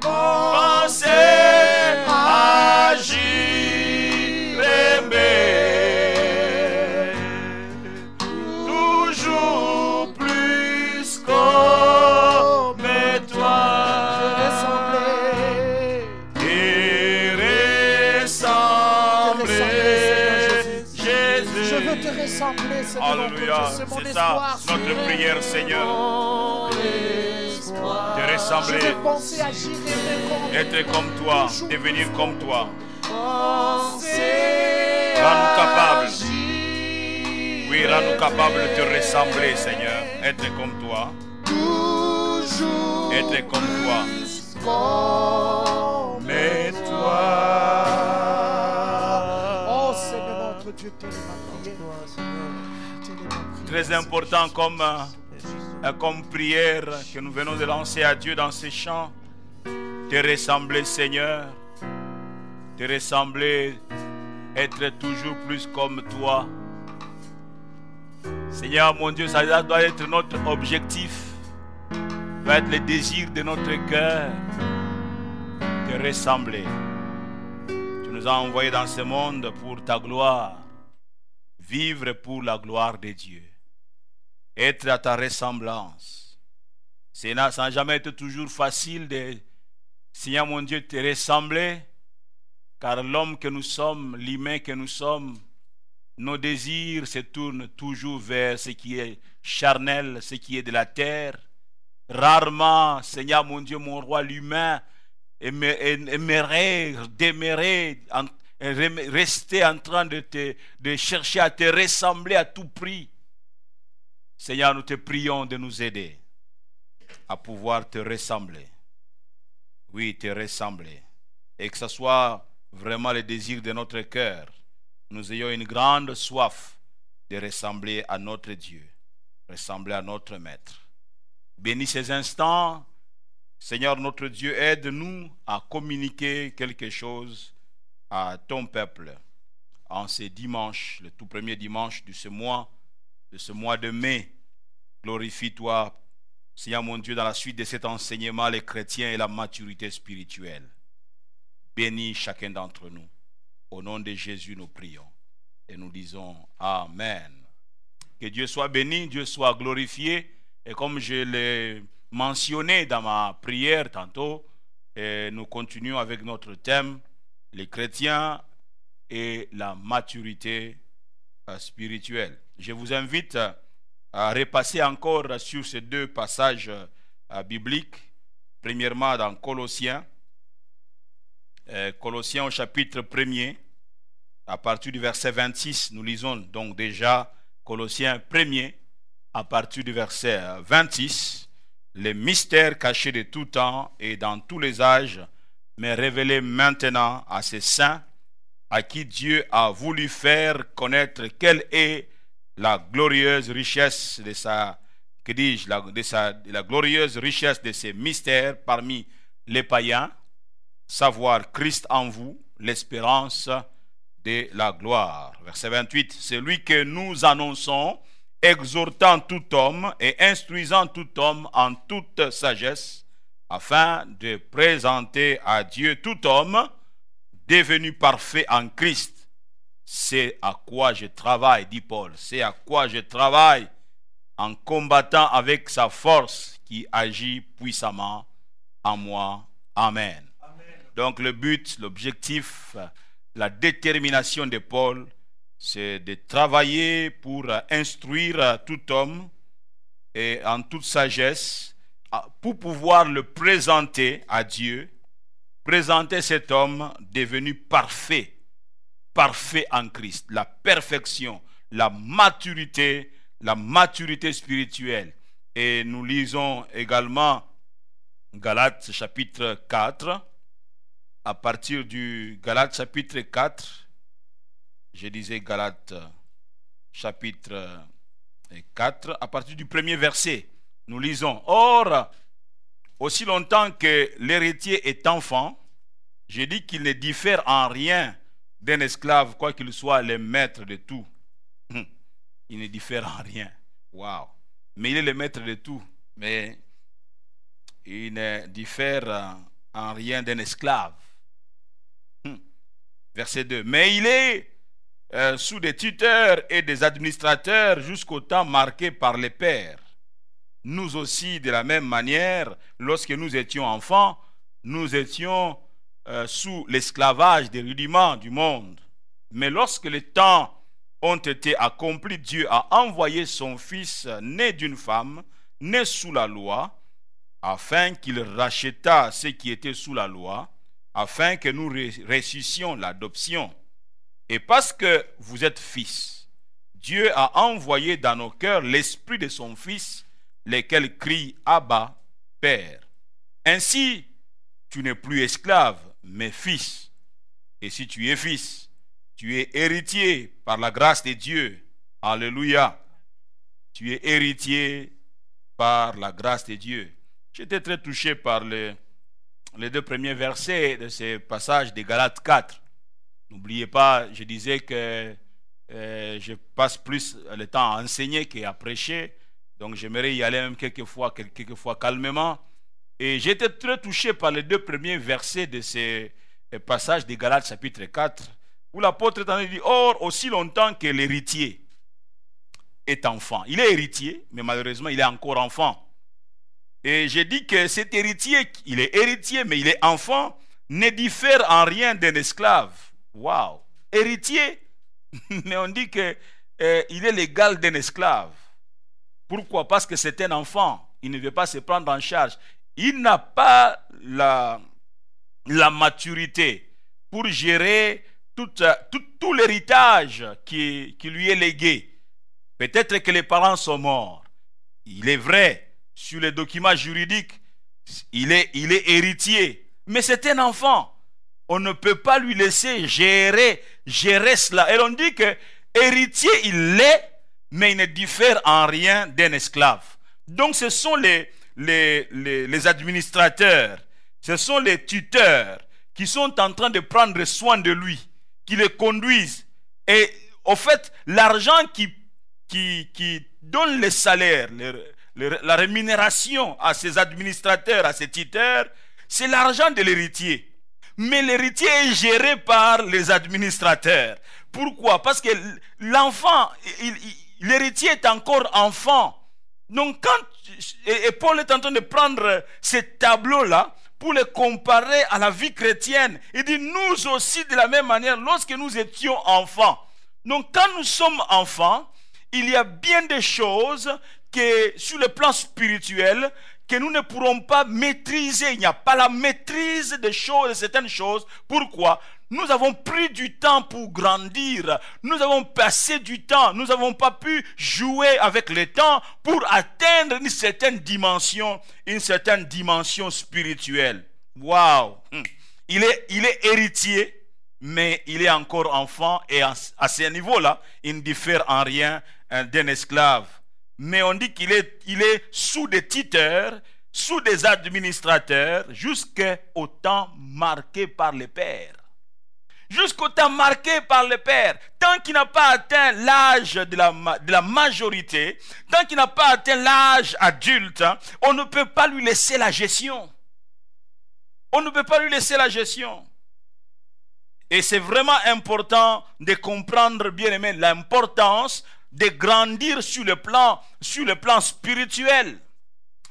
Pensez agir aimer. Toujours plus comme toi. Te ressembler, Jésus. Je veux te ressembler, Seigneur. Alléluia, C'est mon c'est ça espoir. notre prière, Seigneur. Te Je ressembler, veux penser agir aimer comme être comme toi, devenir comme toi. Pensez Rends-nous capables. agir Oui, rends-nous capables de te ressembler, Seigneur. Être comme toi, toujours être comme toi. comme Mais toi, Oh Seigneur notre Dieu, telle est ma prière. Telle est ma prière. très important comme prière que nous venons de lancer à Dieu dans ces chants. Te ressembler, Seigneur. Te ressembler, être toujours plus comme toi. Seigneur, mon Dieu, ça doit être notre objectif. Ça doit être le désir de notre cœur. Te ressembler. Tu nous as envoyés dans ce monde pour ta gloire. Vivre pour la gloire de Dieu. Être à ta ressemblance. Ça n'a jamais été toujours facile de, Seigneur mon Dieu, te ressembler. Car l'homme que nous sommes, l'humain que nous sommes, nos désirs se tournent toujours vers ce qui est charnel, ce qui est de la terre. Rarement, Seigneur mon Dieu, mon roi, l'humain aimerait rester en train de chercher à te ressembler à tout prix. Seigneur, nous te prions de nous aider à pouvoir te ressembler. Oui, te ressembler. Et que ce soit vraiment le désir de notre cœur. Nous ayons une grande soif de ressembler à notre Dieu, ressembler à notre Maître. Bénis ces instants. Seigneur notre Dieu, aide-nous à communiquer quelque chose à ton peuple en ce dimanche, le tout premier dimanche de ce mois de mai. Glorifie-toi, Seigneur mon Dieu, dans la suite de cet enseignement, les chrétiens et la maturité spirituelle. Bénis chacun d'entre nous. Au nom de Jésus, nous prions et nous disons Amen. Que Dieu soit béni, Dieu soit glorifié. Et comme je l'ai mentionné dans ma prière tantôt, nous continuons avec notre thème, les chrétiens et la maturité spirituelle. Je vous invite à repasser encore sur ces deux passages bibliques. Premièrement dans Colossiens. Colossiens au chapitre 1er, à partir du verset 26, nous lisons donc déjà Colossiens 1er, à partir du verset 26, les mystères cachés de tout temps et dans tous les âges, mais révélés maintenant à ces saints, à qui Dieu a voulu faire connaître quelle est la glorieuse richesse de la glorieuse richesse de ces mystères parmi les païens, savoir Christ en vous, l'espérance de la gloire. Verset 28, c'est lui que nous annonçons, exhortant tout homme et instruisant tout homme en toute sagesse, afin de présenter à Dieu tout homme devenu parfait en Christ. C'est à quoi je travaille, dit Paul, c'est à quoi je travaille en combattant avec sa force qui agit puissamment en moi. Amen. Donc le but, l'objectif, la détermination de Paul c'est de travailler pour instruire tout homme et en toute sagesse pour pouvoir le présenter à Dieu, présenter cet homme devenu parfait, parfait en Christ, la perfection, la maturité spirituelle. Et nous lisons également Galates chapitre 4, à partir du Galates chapitre 4, je disais Galates chapitre 4, à partir du premier verset, nous lisons: Or, aussi longtemps que l'héritier est enfant, je dis qu'il ne diffère en rien d'un esclave, quoi qu'il soit le maître de tout. Il ne diffère en rien. Waouh! Mais il est le maître de tout. Mais il ne diffère en rien d'un esclave. Verset 2. Mais il est sous des tuteurs et des administrateurs jusqu'au temps marqué par les pères. Nous aussi, de la même manière, lorsque nous étions enfants, nous étions sous l'esclavage des rudiments du monde. Mais lorsque les temps ont été accomplis, Dieu a envoyé son Fils né d'une femme, né sous la loi, afin qu'il rachetât ceux qui étaient sous la loi, afin que nous ressuscions l'adoption. Et parce que vous êtes fils, Dieu a envoyé dans nos cœurs l'esprit de son Fils, lesquels crient Abba, Père. Ainsi, tu n'es plus esclave, mais fils. Et si tu es fils, tu es héritier par la grâce de Dieu. Alléluia. Tu es héritier par la grâce de Dieu. J'étais très touché par les deux premiers versets de ce passage de Galates 4. N'oubliez pas, je disais que je passe plus le temps à enseigner qu'à prêcher. Donc j'aimerais y aller même quelquefois calmement. Et j'étais très touché par les deux premiers versets de ce passage de Galates chapitre 4, où l'apôtre dit: Or, aussi longtemps que l'héritier est enfant. Il est héritier, mais malheureusement, il est encore enfant. Et j'ai dit que cet héritier, il est héritier, mais il est enfant, ne diffère en rien d'un esclave. Waouh! Héritier, mais on dit qu'il est l'égal d'un esclave. Pourquoi? Parce que c'est un enfant. Il ne veut pas se prendre en charge. Il n'a pas la maturité pour gérer tout l'héritage qui lui est légué. Peut-être que les parents sont morts. Il est vrai, sur les documents juridiques, il est héritier. Mais c'est un enfant. On ne peut pas lui laisser gérer cela. Et on dit que héritier, il l'est, mais il ne diffère en rien d'un esclave. Donc ce sont les administrateurs, ce sont les tuteurs qui sont en train de prendre soin de lui, qui le conduisent. Et au fait, l'argent qui donne le salaire, la rémunération à ces administrateurs, à ces tuteurs, c'est l'argent de l'héritier. Mais l'héritier est géré par les administrateurs. Pourquoi? Parce que l'enfant, l'héritier est encore enfant. Donc et Paul est en train de prendre ces tableaux-là pour les comparer à la vie chrétienne. Il dit: nous aussi, de la même manière, lorsque nous étions enfants. Donc quand nous sommes enfants, il y a bien des choses que sur le plan spirituel que nous ne pourrons pas maîtriser. Il n'y a pas la maîtrise des choses, de certaines choses. Pourquoi? Nous avons pris du temps pour grandir. Nous avons passé du temps. Nous n'avons pas pu jouer avec le temps pour atteindre une certaine dimension spirituelle. Waouh! Il est héritier, mais il est encore enfant, et à ce niveau-là, il ne diffère en rien d'un esclave. Mais on dit qu'il est sous des tuteurs, sous des administrateurs, jusqu'au temps marqué par le Père. Jusqu'au temps marqué par le Père. Tant qu'il n'a pas atteint l'âge de la majorité, tant qu'il n'a pas atteint l'âge adulte, on ne peut pas lui laisser la gestion. On ne peut pas lui laisser la gestion. Et c'est vraiment important de comprendre, bien aimé, l'importance de grandir sur le plan spirituel.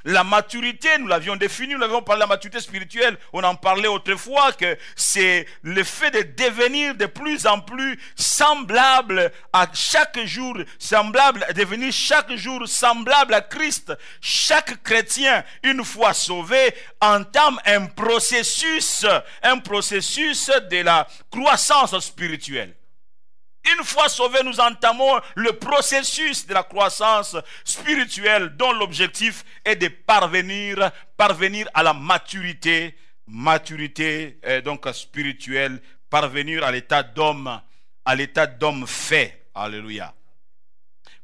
La maturité, nous l'avions définie, nous avions parlé de la maturité spirituelle, on en parlait autrefois, que c'est le fait de devenir de plus en plus semblable à chaque jour, devenir chaque jour semblable à Christ. Chaque chrétien, une fois sauvé, entame un processus de la croissance spirituelle. Une fois sauvés, nous entamons le processus de la croissance spirituelle dont l'objectif est de parvenir à la maturité donc spirituelle, parvenir à l'état d'homme fait. Alléluia.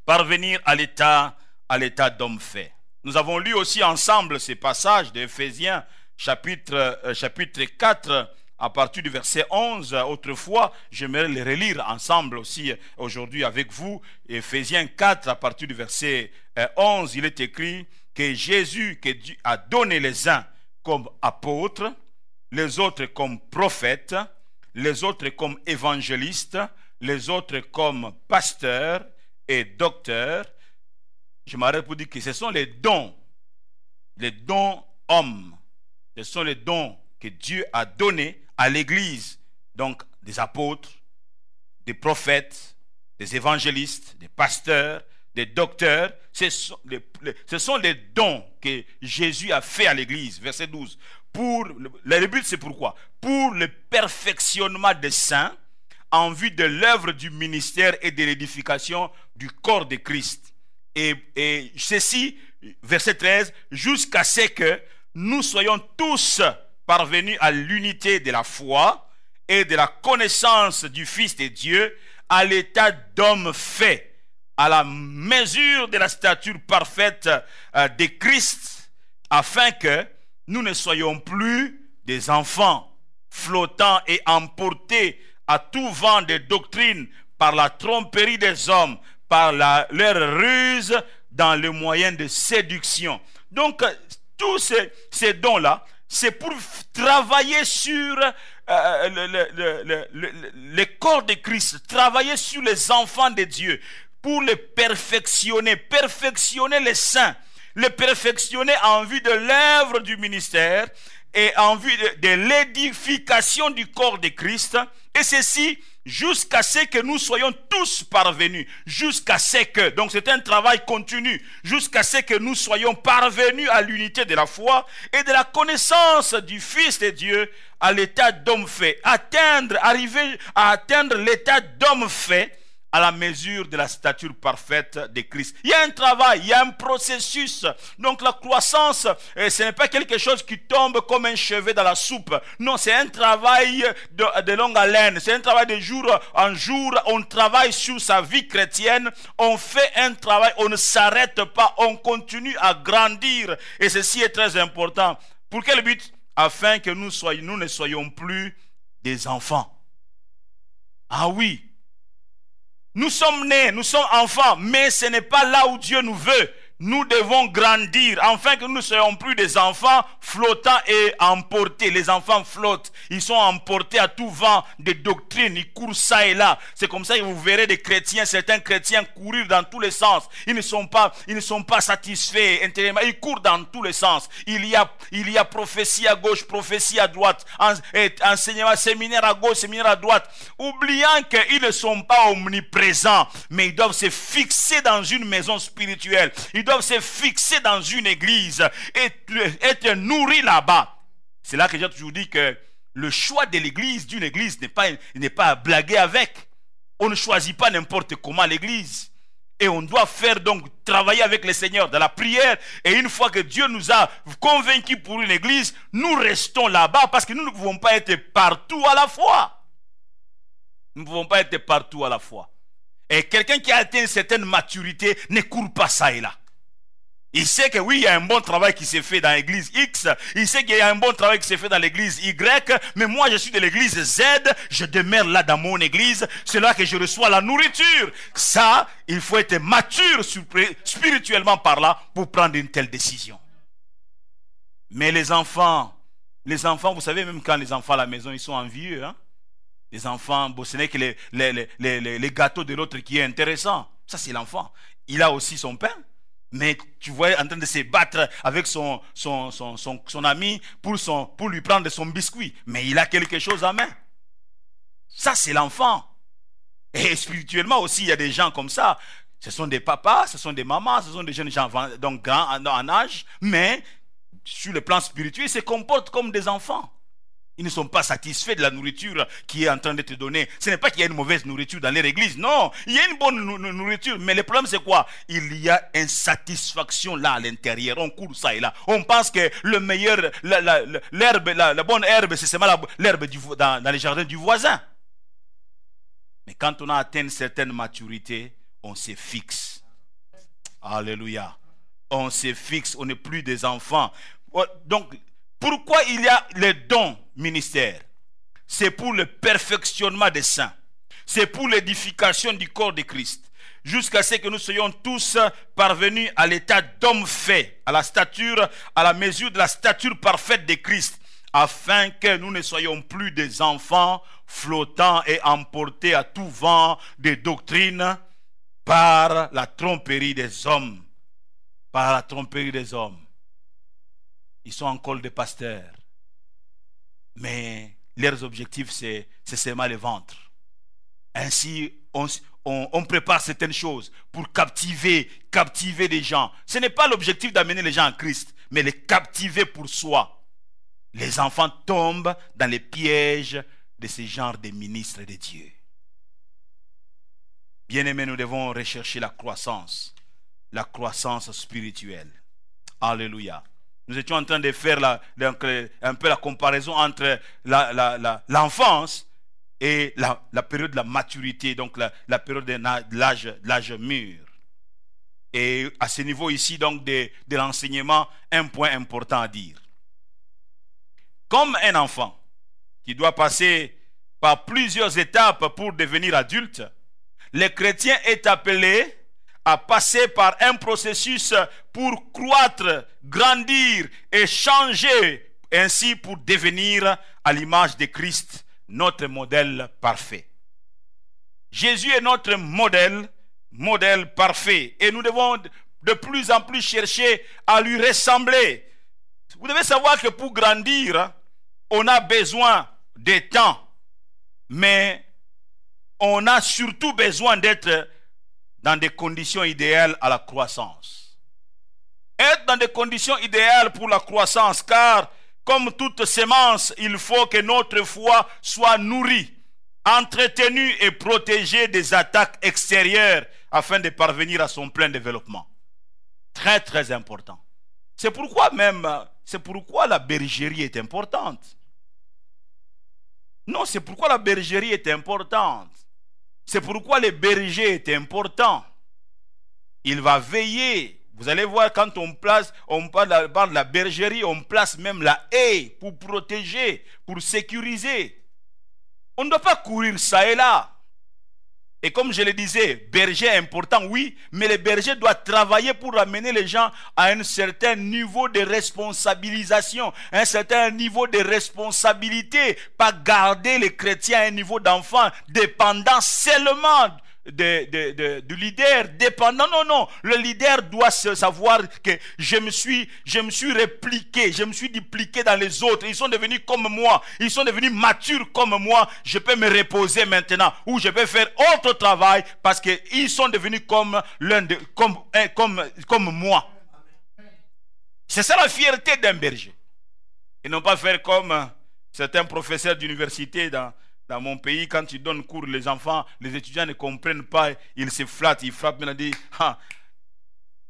Parvenir à l'état d'homme fait. Nous avons lu aussi ensemble ces passages d'Éphésiens chapitre 4 à partir du verset 11, autrefois, j'aimerais les relire ensemble aussi aujourd'hui avec vous. Éphésiens 4, à partir du verset 11, il est écrit que Jésus, que Dieu a donné les uns comme apôtres, les autres comme prophètes, les autres comme évangélistes, les autres comme pasteurs et docteurs. Je m'arrête pour dire que ce sont les dons hommes, ce sont les dons que Dieu a donnés à l'église, donc des apôtres, des prophètes, des évangélistes, des pasteurs, des docteurs. Ce sont les dons que Jésus a fait à l'église. Verset 12. Le but, c'est pourquoi? Pour le perfectionnement des saints, en vue de l'œuvre du ministère et de l'édification du corps de Christ. Et ceci, verset 13, jusqu'à ce que nous soyons tous parvenus à l'unité de la foi et de la connaissance du Fils de Dieu, à l'état d'homme fait, à la mesure de la stature parfaite de Christ, afin que nous ne soyons plus des enfants flottants et emportés à tout vent de doctrine par la tromperie des hommes, par leur ruse dans le moyen de séduction. Donc, tous ces dons-là, c'est pour travailler sur le corps de Christ, travailler sur les enfants de Dieu, pour les perfectionner les saints, les perfectionner en vue de l'œuvre du ministère et en vue de l'édification du corps de Christ, et ceci jusqu'à ce que nous soyons tous parvenus, donc c'est un travail continu, jusqu'à ce que nous soyons parvenus à l'unité de la foi et de la connaissance du Fils de Dieu, à l'état d'homme fait, arriver à atteindre l'état d'homme fait, à la mesure de la stature parfaite de Christ. Il y a un travail, il y a un processus. Donc la croissance, ce n'est pas quelque chose qui tombe comme un chevet dans la soupe. Non, c'est un travail de longue haleine. C'est un travail de jour en jour. On travaille sur sa vie chrétienne. On fait un travail, on ne s'arrête pas. On continue à grandir. Et ceci est très important. Pour quel but? Afin que nous ne soyons plus des enfants. Ah oui. Nous sommes nés, nous sommes enfants, mais ce n'est pas là où Dieu nous veut. Nous devons grandir, afin que nous ne soyons plus des enfants flottants et emportés. Les enfants flottent, ils sont emportés à tout vent de doctrine, ils courent ça et là. C'est comme ça que vous verrez des chrétiens, certains chrétiens courir dans tous les sens. Ils ne sont pas satisfaits intérieurement, ils courent dans tous les sens. Il y a prophétie à gauche, prophétie à droite, enseignement, séminaire à gauche, séminaire à droite, oubliant qu'ils ne sont pas omniprésents, mais ils doivent se fixer dans une maison spirituelle. Ils doivent se fixer dans une église et être nourris là-bas. C'est là que j'ai toujours dit que le choix de l'église, d'une église, n'est pas à blaguer avec. On ne choisit pas n'importe comment l'église. Et on doit travailler avec le Seigneur dans la prière. Et une fois que Dieu nous a convaincus pour une église, nous restons là-bas parce que nous ne pouvons pas être partout à la fois. Nous ne pouvons pas être partout à la fois. Et quelqu'un qui a atteint une certaine maturité ne court pas ça et là. Il sait que oui, il y a un bon travail qui s'est fait dans l'église X. Il sait qu'il y a un bon travail qui s'est fait dans l'église Y. Mais moi, je suis de l'église Z. Je demeure là dans mon église. C'est là que je reçois la nourriture. Ça, il faut être mature spirituellement par là pour prendre une telle décision. Mais les enfants, vous savez, même quand les enfants à la maison, ils sont envieux. Hein? Les enfants, bon, ce n'est que les gâteaux de l'autre qui est intéressant. Ça, c'est l'enfant. Il a aussi son pain. Mais tu vois en train de se battre avec son ami pour lui prendre son biscuit. Mais il a quelque chose en main. Ça, c'est l'enfant. Et spirituellement aussi, il y a des gens comme ça. Ce sont des papas, ce sont des mamans, ce sont des jeunes gens donc grands en âge. Mais sur le plan spirituel, ils se comportent comme des enfants. Ils ne sont pas satisfaits de la nourriture qui est en train d'être donnée. Ce n'est pas qu'il y a une mauvaise nourriture dans leur église. Non, il y a une bonne nourriture. Mais le problème, c'est quoi? Il y a insatisfaction là à l'intérieur. On court ça et là. On pense que le meilleur, l'herbe, la bonne herbe, c'est seulement l'herbe dans les jardins du voisin. Mais quand on a atteint une certaine maturité, on se fixe. Alléluia. On se fixe. On n'est plus des enfants. Donc, pourquoi il y a les dons ministères? C'est pour le perfectionnement des saints. C'est pour l'édification du corps de Christ. Jusqu'à ce que nous soyons tous parvenus à l'état d'homme fait, à la mesure de la stature parfaite de Christ, afin que nous ne soyons plus des enfants flottants et emportés à tout vent des doctrines par la tromperie des hommes. Par la tromperie des hommes. Ils sont en col de pasteur. Mais leurs objectifs, c'est seulement le ventre. Ainsi, on prépare certaines choses pour captiver les gens. Ce n'est pas l'objectif d'amener les gens à Christ, mais les captiver pour soi. Les enfants tombent dans les pièges de ce genre de ministres de Dieu. Bien-aimés, nous devons rechercher la croissance spirituelle. Alléluia. Nous étions en train de faire un peu la comparaison entre l'enfance et la période de la maturité, donc la période de l'âge mûr. Et à ce niveau ici, donc, de l'enseignement, un point important à dire. Comme un enfant qui doit passer par plusieurs étapes pour devenir adulte, le chrétien est appelé à passer par un processus pour croître, grandir et changer, ainsi pour devenir à l'image de Christ, notre modèle parfait. Jésus est notre modèle parfait, et nous devons de plus en plus chercher à lui ressembler. Vous devez savoir que pour grandir, on a besoin de temps, mais on a surtout besoin d'être dans des conditions idéales à la croissance. Être dans des conditions idéales pour la croissance, car comme toute sémence, il faut que notre foi soit nourrie, entretenue et protégée des attaques extérieures afin de parvenir à son plein développement. Très très important. C'est pourquoi la bergerie est importante. Non, c'est pourquoi la bergerie est importante. C'est pourquoi le berger est important. Il va veiller. Vous allez voir, quand on parle de la bergerie, on place même la haie pour protéger, pour sécuriser. On ne doit pas courir ça et là. Et comme je le disais, berger est important, oui, mais le berger doit travailler pour amener les gens à un certain niveau de responsabilisation, un certain niveau de responsabilité, pas garder les chrétiens à un niveau d'enfant dépendant seulement du leader, dépendant. Non, le leader doit savoir que je me suis répliqué, je me suis dupliqué dans les autres. Ils sont devenus comme moi, ils sont devenus matures comme moi. Je peux me reposer maintenant, ou je peux faire autre travail parce qu'ils sont devenus comme moi. C'est ça la fierté d'un berger. Et non pas faire comme certains professeurs d'université dans mon pays, quand tu donnes cours, les enfants, les étudiants ne comprennent pas, ils se flattent, ils frappent, ils disent,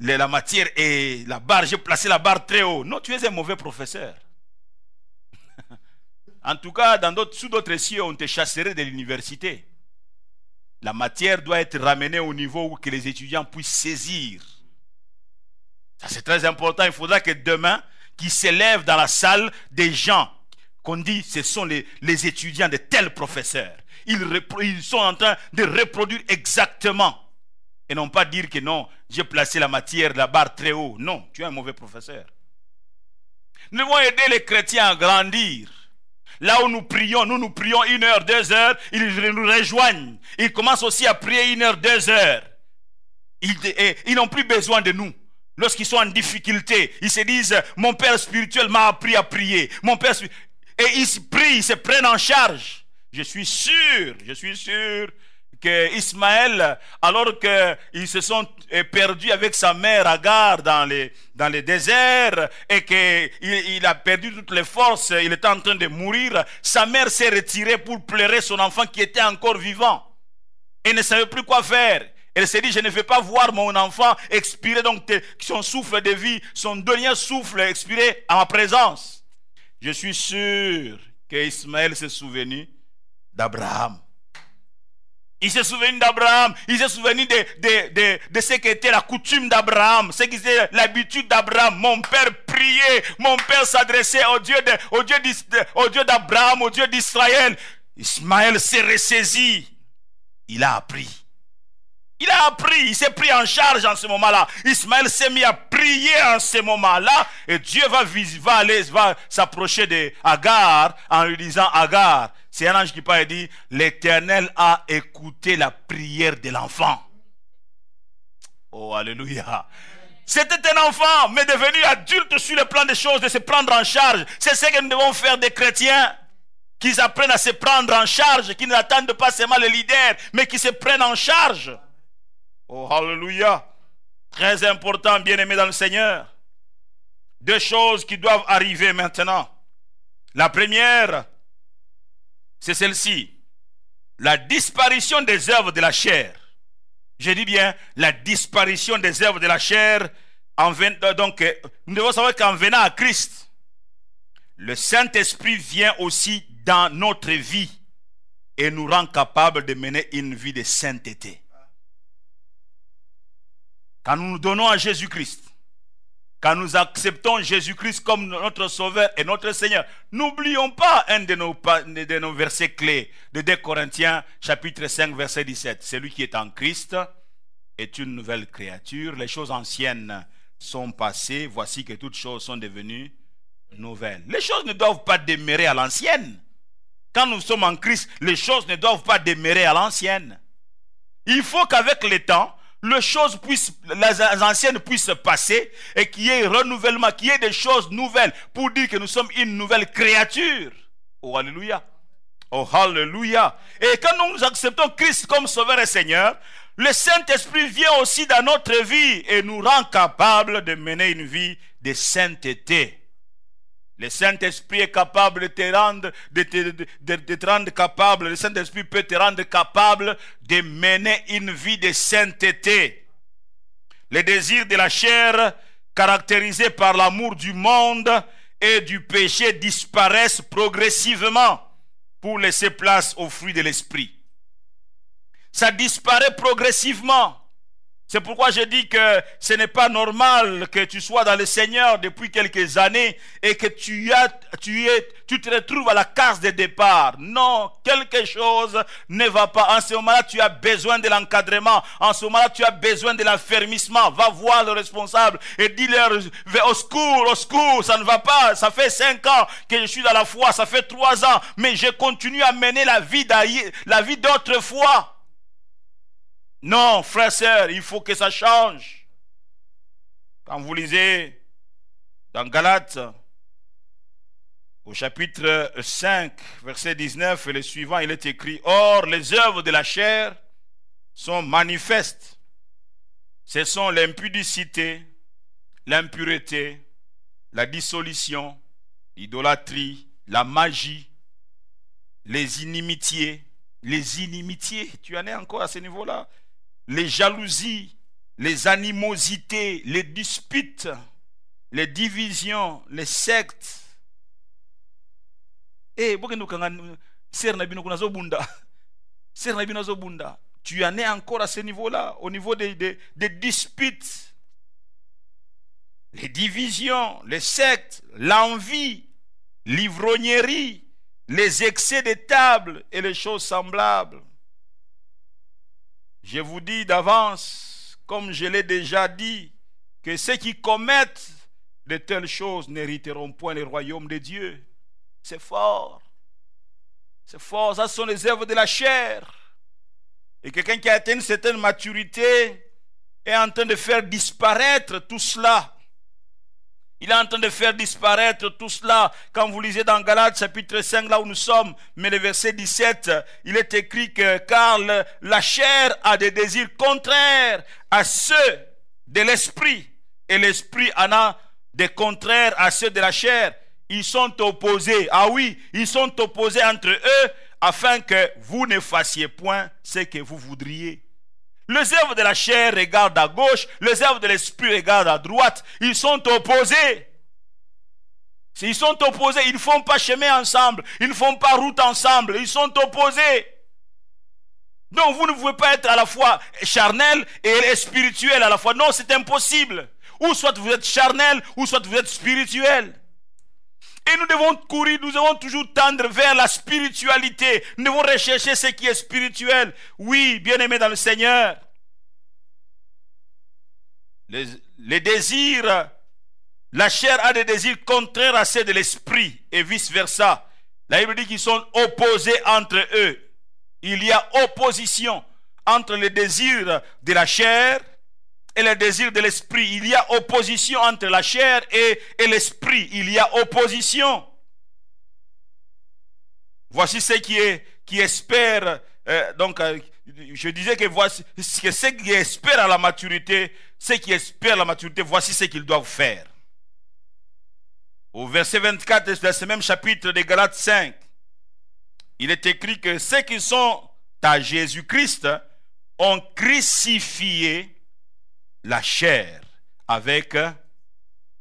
la matière et la barre, j'ai placé la barre très haut. Non, tu es un mauvais professeur. En tout cas, sous d'autres cieux, on te chasserait de l'université. La matière doit être ramenée au niveau où que les étudiants puissent saisir. Ça, c'est très important. Il faudra que demain, qu'ils s'élèvent dans la salle des gens qu'on dit ce sont les étudiants de tel professeur. Ils sont en train de reproduire exactement. Et non pas dire que non, j'ai placé la matière, la barre très haut. Non, tu es un mauvais professeur. Nous devons aider les chrétiens à grandir. Là où nous prions 1 heure, 2 heures, ils nous rejoignent. Ils commencent aussi à prier 1 heure, 2 heures. Ils n'ont plus besoin de nous. lorsqu'ils sont en difficulté, ils se disent, mon père spirituel m'a appris à prier. Mon père, et ils prient, ils se prennent en charge. Je suis sûr que Ismaël, alors qu'ils se sont perdus avec sa mère Agar dans les déserts et qu'il a perdu toutes les forces, il était en train de mourir, sa mère s'est retirée pour pleurer son enfant qui était encore vivant. Elle ne savait plus quoi faire. Elle s'est dit, je ne vais pas voir mon enfant expirer, donc son souffle de vie, son dernier souffle expirer en ma présence. Je suis sûr qu'Ismaël s'est souvenu d'Abraham. Il s'est souvenu d'Abraham, il s'est souvenu de ce qui était la coutume d'Abraham, ce qui était l'habitude d'Abraham. Mon père priait, mon père s'adressait au Dieu d'Abraham, au Dieu d'Israël. Ismaël s'est ressaisi, il a appris. Il a appris, il s'est pris en charge en ce moment-là. Ismaël s'est mis à prier en ce moment-là. Et Dieu va s'approcher d'Agar en lui disant, Agar, c'est un ange qui parle et dit, l'Éternel a écouté la prière de l'enfant. Oh, alléluia. C'était un enfant, mais devenu adulte sur le plan des choses, de se prendre en charge. C'est ce que nous devons faire des chrétiens. Qu'ils apprennent à se prendre en charge, qu'ils n'attendent pas seulement le leader, mais qu'ils se prennent en charge. Oh, alléluia. Très important, bien-aimé dans le Seigneur. Deux choses qui doivent arriver maintenant. La première, c'est celle-ci. La disparition des œuvres de la chair. Je dis bien, la disparition des œuvres de la chair. Donc, nous devons savoir qu'en venant à Christ, le Saint-Esprit vient aussi dans notre vie et nous rend capables de mener une vie de sainteté. Quand nous nous donnons à Jésus-Christ, quand nous acceptons Jésus-Christ comme notre Sauveur et notre Seigneur, n'oublions pas un de nos versets clés de 2 Corinthiens chapitre 5 verset 17. Celui qui est en Christ est une nouvelle créature. Les choses anciennes sont passées. Voici que toutes choses sont devenues nouvelles. Les choses ne doivent pas demeurer à l'ancienne. Quand nous sommes en Christ, les choses ne doivent pas demeurer à l'ancienne. Il faut qu'avec le temps, les anciennes puissent passer et qu'il y ait renouvellement, qu'il y ait des choses nouvelles pour dire que nous sommes une nouvelle créature. Oh, alléluia. Oh, alléluia. Et quand nous acceptons Christ comme Sauveur et Seigneur, le Saint-Esprit vient aussi dans notre vie et nous rend capables de mener une vie de sainteté. Le Saint-Esprit est capable de te rendre capable. Le Saint-Esprit peut te rendre capable de mener une vie de sainteté. Les désirs de la chair, caractérisés par l'amour du monde et du péché, disparaissent progressivement pour laisser place aux fruits de l'Esprit. Ça disparaît progressivement. C'est pourquoi je dis que ce n'est pas normal que tu sois dans le Seigneur depuis quelques années et que tu te retrouves à la case de départ. Non, quelque chose ne va pas. En ce moment-là, tu as besoin de l'encadrement. En ce moment-là, tu as besoin de l'affermissement. Va voir le responsable et dis-leur, au secours, ça ne va pas. Ça fait 5 ans que je suis dans la foi, ça fait 3 ans, mais je continue à mener la vie d'autrefois. Non, frères et sœurs, il faut que ça change. Quand vous lisez dans Galates, au chapitre 5, verset 19 et le suivant, il est écrit, « Or, les œuvres de la chair sont manifestes. Ce sont l'impudicité, l'impureté, la dissolution, l'idolâtrie, la magie, les inimitiés. » Les inimitiés, tu en es encore à ce niveau-là. Les jalousies, les animosités, les disputes, les divisions, les sectes. Tu en es encore à ce niveau-là, au niveau des disputes, les divisions, les sectes, l'envie, l'ivrognerie, les excès de table et les choses semblables. Je vous dis d'avance, comme je l'ai déjà dit, que ceux qui commettent de telles choses n'hériteront point le royaume de Dieu. C'est fort. C'est fort. Ça sont les œuvres de la chair. Et quelqu'un qui a atteint une certaine maturité, est en train de faire disparaître tout cela. Il est en train de faire disparaître tout cela. Quand vous lisez dans Galates chapitre 5, là où nous sommes, mais le verset 17, il est écrit que car la chair a des désirs contraires à ceux de l'esprit, et l'esprit en a des contraires à ceux de la chair. Ils sont opposés. Ah oui, ils sont opposés entre eux afin que vous ne fassiez point ce que vous voudriez. Les œuvres de la chair regardent à gauche, les œuvres de l'esprit regardent à droite. Ils sont opposés. S'ils sont opposés, ils ne font pas chemin ensemble, ils ne font pas route ensemble, ils sont opposés. Donc vous ne pouvez pas être à la fois charnel et spirituel à la fois. Non, c'est impossible. Ou soit vous êtes charnel, ou soit vous êtes spirituel. Et nous devons courir, nous devons toujours tendre vers la spiritualité. Nous devons rechercher ce qui est spirituel. Oui, bien-aimés dans le Seigneur. Les désirs, la chair a des désirs contraires à ceux de l'esprit et vice-versa. La Bible dit qu'ils sont opposés entre eux. Il y a opposition entre les désirs de la chair et les désirs de l'esprit. Il y a opposition entre la chair et l'esprit. Il y a opposition. Voici ceux qui espèrent. Je disais que voici que ceux qui espèrent à la maturité, ceux qui espèrent la maturité, voici ce qu'ils doivent faire. Au verset 24 de ce même chapitre de Galates 5, il est écrit que ceux qui sont à Jésus-Christ ont crucifié la chair avec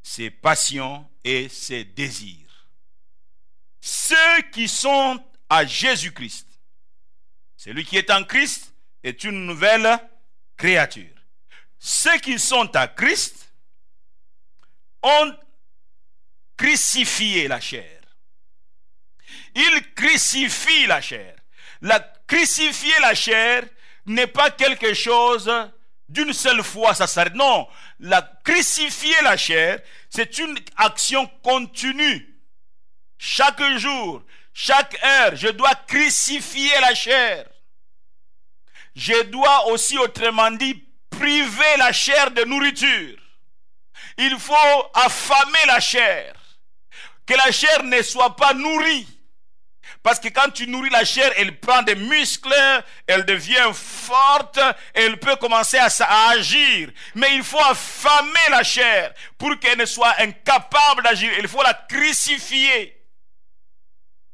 ses passions et ses désirs. Ceux qui sont à Jésus-Christ, celui qui est en Christ est une nouvelle créature. Ceux qui sont à Christ ont crucifié la chair. Ils crucifient la chair. Crucifier la chair n'est pas quelque chose d'une seule fois, ça s'arrête. Non, crucifier la chair, c'est une action continue. Chaque jour, chaque heure, je dois crucifier la chair. Je dois aussi, autrement dit, priver la chair de nourriture. Il faut affamer la chair. Que la chair ne soit pas nourrie. Parce que quand tu nourris la chair, elle prend des muscles, elle devient forte, elle peut commencer à agir. Mais il faut affamer la chair pour qu'elle ne soit incapable d'agir. Il faut la crucifier.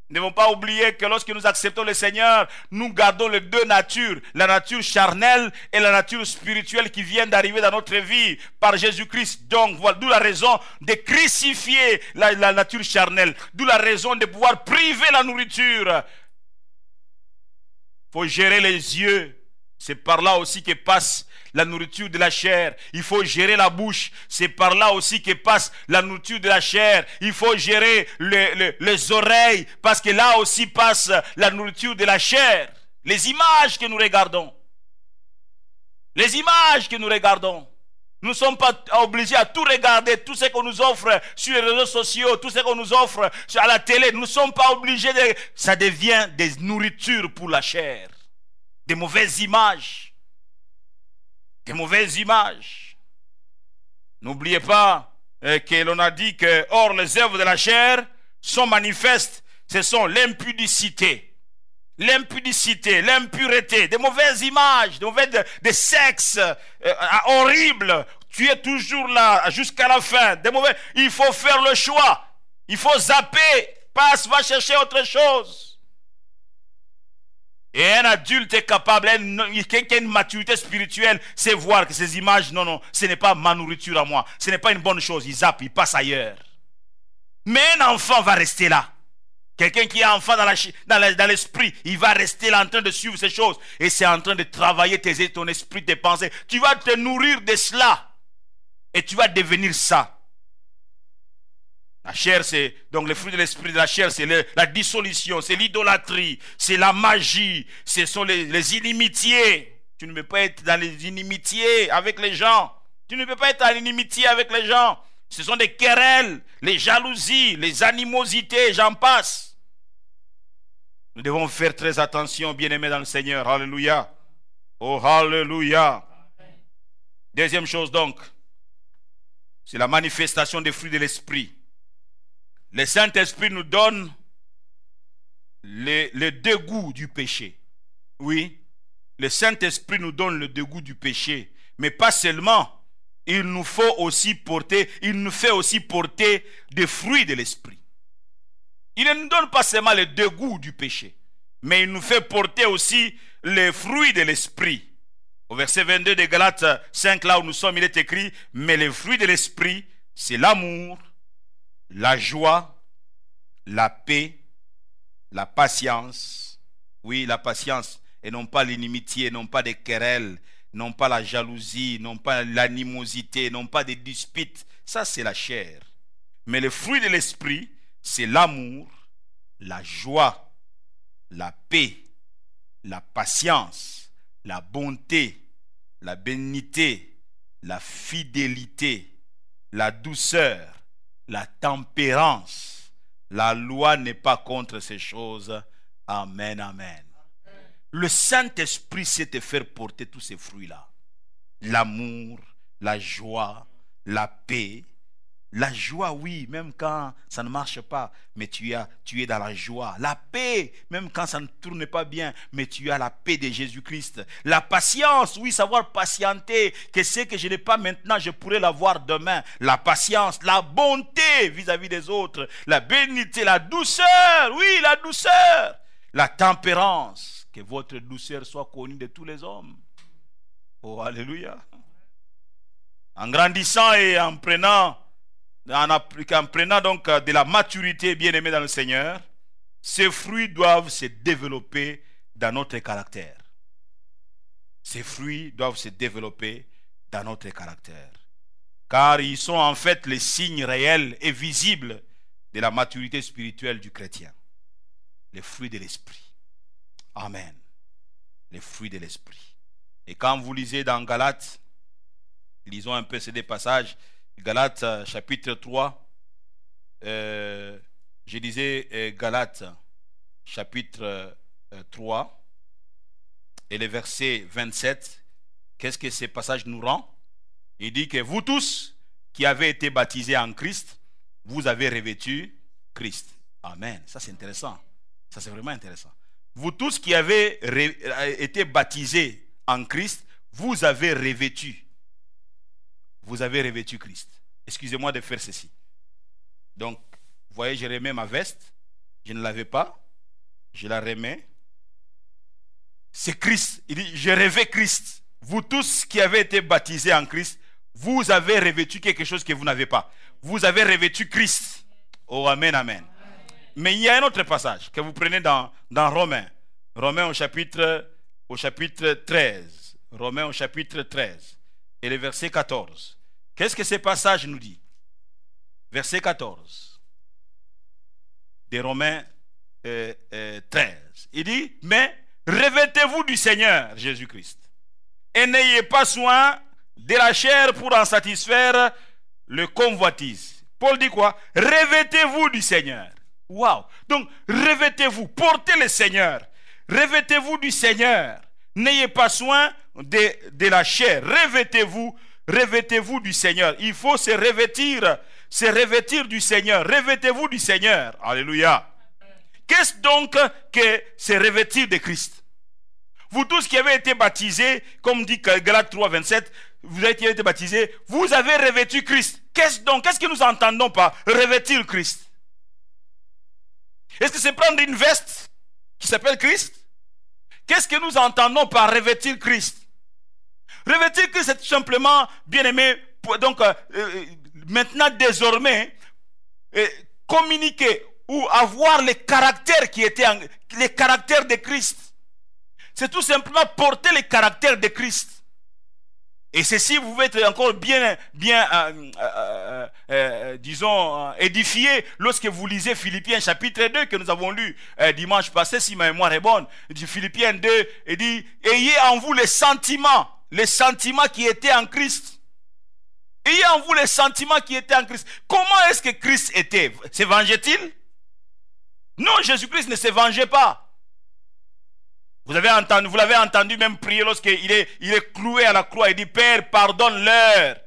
Ne devons pas oublier que lorsque nous acceptons le Seigneur, nous gardons les deux natures, la nature charnelle et la nature spirituelle qui vient d'arriver dans notre vie par Jésus-Christ. Donc, voilà, d'où la raison de crucifier la nature charnelle, d'où la raison de pouvoir priver la nourriture. Il faut gérer les yeux. C'est par là aussi que passe la nourriture de la chair. Il faut gérer la bouche. C'est par là aussi que passe la nourriture de la chair. Il faut gérer les oreilles, parce que là aussi passe la nourriture de la chair. Les images que nous regardons. Les images que nous regardons. Nous ne sommes pas obligés à tout regarder, tout ce qu'on nous offre sur les réseaux sociaux, tout ce qu'on nous offre à la télé. Nous ne sommes pas obligés de... Ça devient des nourritures pour la chair. Des mauvaises images. Des mauvaises images. N'oubliez pas que l'on a dit que, or, les œuvres de la chair sont manifestes. Ce sont l'impudicité, l'impureté, des mauvaises images, des sexes horribles. Tu es toujours là jusqu'à la fin. Des mauvais. Il faut faire le choix. Il faut zapper. Passe, va chercher autre chose. Et un adulte est capable, quelqu'un qui a une maturité spirituelle, c'est voir que ces images, non, ce n'est pas ma nourriture à moi. Ce n'est pas une bonne chose. Il zappe, il passe ailleurs. Mais un enfant va rester là. Quelqu'un qui est enfant dans l'esprit, il va rester là en train de suivre ces choses. Et c'est en train de travailler ton esprit, tes pensées. Tu vas te nourrir de cela. Et tu vas devenir ça. La chair, c'est donc le fruit de l'esprit de la chair, c'est la dissolution, c'est l'idolâtrie, c'est la magie, ce sont les inimitiés. Tu ne peux pas être dans les inimitiés avec les gens. Tu ne peux pas être en inimitié avec les gens. Ce sont des querelles, les jalousies, les animosités, j'en passe. Nous devons faire très attention, bien-aimés dans le Seigneur. Alléluia. Oh, alléluia. Deuxième chose donc, c'est la manifestation des fruits de l'esprit. Le Saint-Esprit nous donne le dégoût du péché. Oui, le Saint-Esprit nous donne le dégoût du péché. Mais pas seulement, il nous fait aussi porter des fruits de l'esprit. Il ne nous donne pas seulement le dégoût du péché, mais il nous fait porter aussi les fruits de l'esprit. Au verset 22 de Galates 5, là où nous sommes, il est écrit, mais les fruits de l'esprit, c'est l'amour, la joie, la paix, la patience. Oui, la patience, et non pas l'inimitié, non pas des querelles, non pas la jalousie, non pas l'animosité, non pas des disputes. Ça, c'est la chair. Mais le fruit de l'esprit, c'est l'amour, la joie, la paix, la patience, la bonté, la bénignité, la fidélité, la douceur, la tempérance. La loi n'est pas contre ces choses. Amen, amen. Le Saint-Esprit sait te faire porter tous ces fruits-là. L'amour, la joie, la paix. La joie, oui, même quand ça ne marche pas, mais tu es dans la joie. La paix, même quand ça ne tourne pas bien, mais tu as la paix de Jésus-Christ. La patience, oui, savoir patienter, que ce que je n'ai pas maintenant, je pourrais l'avoir demain. La patience, la bonté vis-à-vis des autres, la bénignité, la douceur, oui, la douceur. La tempérance, que votre douceur soit connue de tous les hommes. Oh, alléluia. En grandissant et en prenant donc de la maturité, bien-aimée dans le Seigneur, ces fruits doivent se développer dans notre caractère. Ces fruits doivent se développer dans notre caractère. Car ils sont en fait les signes réels et visibles de la maturité spirituelle du chrétien. Les fruits de l'esprit. Amen. Les fruits de l'esprit. Et quand vous lisez dans Galates, lisons un peu ces deux passages. Galates chapitre 3. Je disais Galates chapitre 3 et le verset 27. Qu'est-ce que ce passage nous rend? Il dit que vous tous qui avez été baptisés en Christ, vous avez revêtu Christ. Amen. Ça c'est intéressant. Ça c'est vraiment intéressant. Vous tous qui avez été baptisés en Christ, vous avez revêtu. Vous avez revêtu Christ. Excusez-moi de faire ceci. Donc, vous voyez, je remets ma veste. Je ne l'avais pas. Je la remets. C'est Christ. Il dit, je revêts Christ. Vous tous qui avez été baptisés en Christ, vous avez revêtu quelque chose que vous n'avez pas. Vous avez revêtu Christ. Oh, amen, amen. Mais il y a un autre passage que vous prenez dans Romains. Romains au chapitre 13. Romains au chapitre 13. Et le verset 14. Qu'est-ce que ce passage nous dit? Verset 14. De Romains 13. Il dit, mais revêtez-vous du Seigneur Jésus-Christ. Et n'ayez pas soin de la chair pour en satisfaire le convoitise. Paul dit quoi? Revêtez-vous du Seigneur. Waouh! Donc, revêtez-vous, portez le Seigneur. Revêtez-vous du Seigneur. N'ayez pas soin de la chair. Revêtez-vous du Seigneur. Il faut se revêtir du Seigneur. Revêtez-vous du Seigneur. Alléluia. Qu'est-ce donc que se revêtir de Christ? Vous tous qui avez été baptisés, comme dit Galates 3, 27, vous avez été baptisés, vous avez revêtu Christ. Qu'est-ce que nous entendons par revêtir Christ? Est-ce que c'est prendre une veste qui s'appelle Christ? Qu'est-ce que nous entendons par revêtir Christ? Revêtir Christ, c'est tout simplement, bien aimé, donc maintenant désormais, communiquer ou avoir les caractères les caractères de Christ. C'est tout simplement porter les caractères de Christ. Et ceci vous va être encore bien disons, édifié lorsque vous lisez Philippiens chapitre 2 que nous avons lu dimanche passé, si ma mémoire est bonne. Philippiens 2, il dit, ayez en vous les sentiments qui étaient en Christ. Ayez en vous les sentiments qui étaient en Christ. Comment est-ce que Christ était? Se vengeait-il? Non, Jésus-Christ ne se vengeait pas. Vous l'avez entendu même prier lorsqu'il est cloué à la croix. Il dit, Père, pardonne-leur,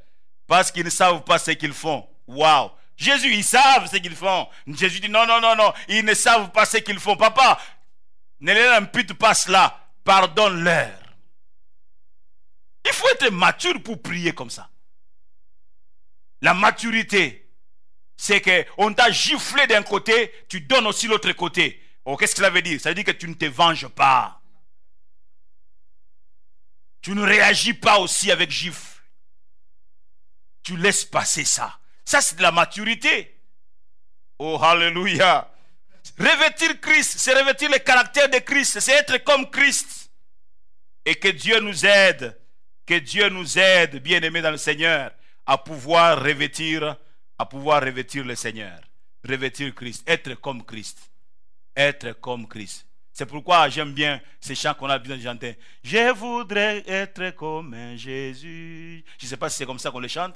parce qu'ils ne savent pas ce qu'ils font. Waouh! Jésus, ils savent ce qu'ils font. Jésus dit, non, ils ne savent pas ce qu'ils font. Papa, ne les impute pas cela. Pardonne-leur. Il faut être mature pour prier comme ça. La maturité, c'est qu'on t'a giflé d'un côté, tu donnes aussi l'autre côté. Oh, qu'est-ce que cela veut dire? Ça veut dire que tu ne te venges pas. Tu ne réagis pas aussi avec gifle. Tu laisses passer ça. Ça, c'est de la maturité. Oh, alléluia. Revêtir Christ, c'est revêtir le caractère de Christ. C'est être comme Christ. Et que Dieu nous aide. Que Dieu nous aide, bien-aimés dans le Seigneur, à pouvoir revêtir le Seigneur. Revêtir Christ. Être comme Christ. Être comme Christ. C'est pourquoi j'aime bien ces chants qu'on a besoin de chanter. Je voudrais être comme un Jésus. Je ne sais pas si c'est comme ça qu'on les chante.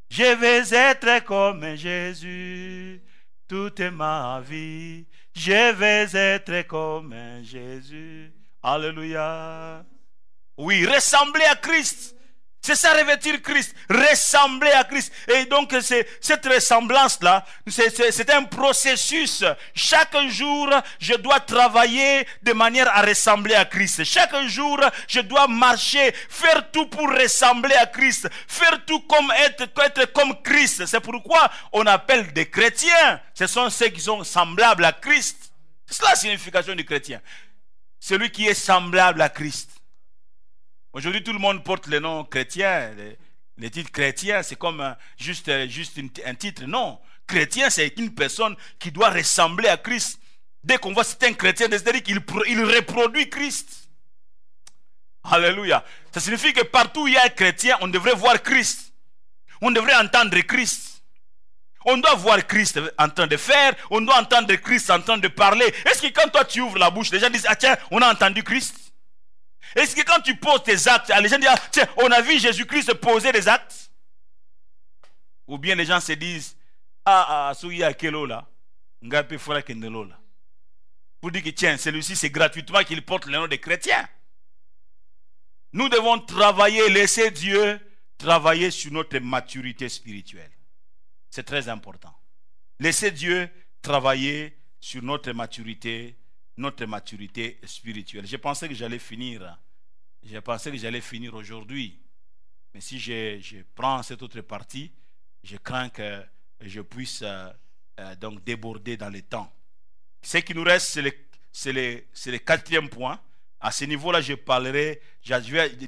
Je vais être comme un Jésus toute ma vie. Je vais être comme un Jésus. Alléluia. Oui, ressembler à Christ. C'est ça, revêtir Christ, ressembler à Christ. Et donc, cette ressemblance-là, c'est un processus. Chaque jour, je dois travailler de manière à ressembler à Christ. Chaque jour, je dois marcher, faire tout pour ressembler à Christ. Faire tout comme être comme Christ. C'est pourquoi on appelle des chrétiens. Ce sont ceux qui sont semblables à Christ. C'est la signification du chrétien. Celui qui est semblable à Christ. Aujourd'hui, tout le monde porte le nom chrétien. Les titres chrétiens, c'est comme juste un titre. Non, chrétien, c'est une personne qui doit ressembler à Christ. Dès qu'on voit c'est un chrétien, c'est-à-dire qu'il reproduit Christ. Alléluia. Ça signifie que partout où il y a un chrétien, on devrait voir Christ. On devrait entendre Christ. On doit voir Christ en train de faire. On doit entendre Christ en train de parler. Est-ce que quand toi tu ouvres la bouche, les gens disent, ah tiens, on a entendu Christ? Est-ce que quand tu poses tes actes, les gens disent, ah, tiens, on a vu Jésus-Christ poser des actes? Ou bien les gens se disent, souya kelo là, ngape fora kendelo là. Pour dire que tiens, celui-ci c'est gratuitement qu'il porte le nom des chrétiens. Nous devons travailler, laisser Dieu travailler sur notre maturité spirituelle. C'est très important. Laisser Dieu travailler sur notre maturité spirituelle. Je pensais que j'allais finir aujourd'hui. Mais si je prends cette autre partie, je crains que je puisse donc déborder dans le temps. Ce qui nous reste, c'est le quatrième point. À ce niveau-là, je parlerai,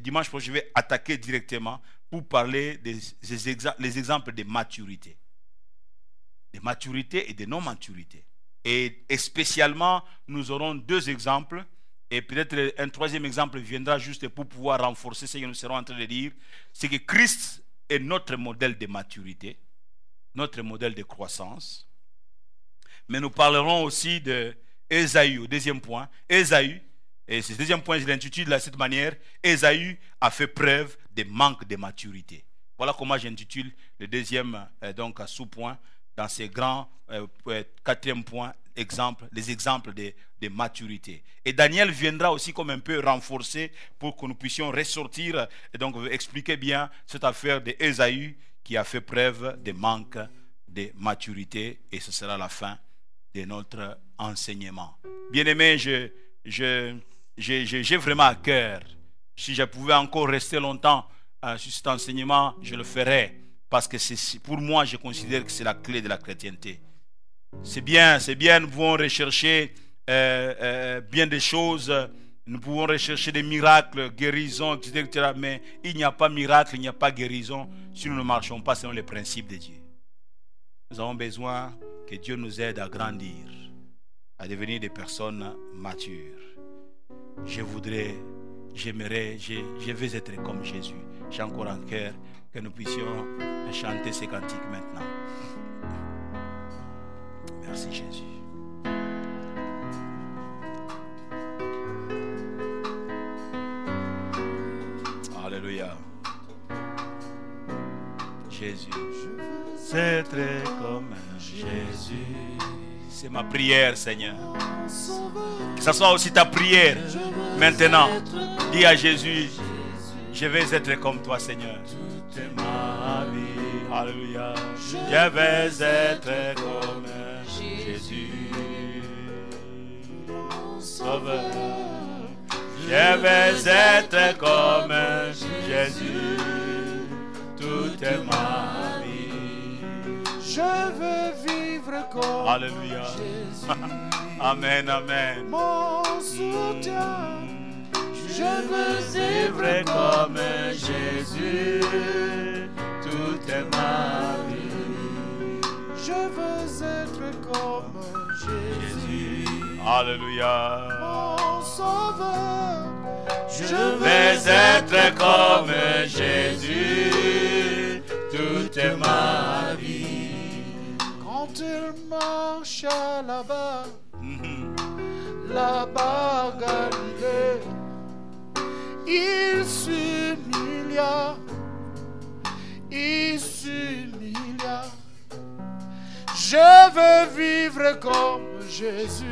dimanche prochain, je vais attaquer directement pour parler des exemples de maturité. De maturité et de non-maturité. Et spécialement, nous aurons deux exemples. Et peut-être un troisième exemple viendra juste pour pouvoir renforcer ce que nous serons en train de dire. C'est que Christ est notre modèle de maturité, notre modèle de croissance. Mais nous parlerons aussi de Ésaü, au deuxième point. Ésaü, et ce deuxième point, je l'intitule de cette manière. Ésaü a fait preuve de manque de maturité. Voilà comment j'intitule le deuxième sous-point dans ces grands quatrième point, les exemples de maturité. Et Daniel viendra aussi comme un peu renforcer pour que nous puissions ressortir et donc expliquer bien cette affaire de Ésaü qui a fait preuve de manque de maturité, et ce sera la fin de notre enseignement. Bien-aimés, j'ai vraiment à cœur. Si je pouvais encore rester longtemps sur cet enseignement, je le ferais, parce que pour moi, je considère que c'est la clé de la chrétienté. C'est bien, nous pouvons rechercher bien des choses, nous pouvons rechercher des miracles, guérisons, etc. Mais il n'y a pas miracle, il n'y a pas guérison si nous ne marchons pas selon les principes de Dieu. Nous avons besoin que Dieu nous aide à grandir, à devenir des personnes matures. Je vais être comme Jésus. J'ai encore un cœur que nous puissions chanter ces cantiques maintenant. Merci Jésus. Alléluia. Jésus. Jésus. Être comme Jésus. C'est ma prière, Seigneur. Que ce soit aussi ta prière. Maintenant, dis à Jésus, je vais être comme toi, Seigneur. Toute ma vie. Alléluia. Je vais être comme Jésus. Sauveur. Je vais être comme Jésus. Toute ma vie. Je veux vivre comme Alléluia. Jésus. Amen, amen. Mon soutien. Je veux Vivre comme Jésus toute ma vie. Je veux être comme Jésus. Alléluia. Mon sauveur. Je vais être comme Jésus toute ma vie. Quand il marcha là-bas, là-bas Galilée, il s'humilia, il s'humilia. Je veux vivre comme Jésus.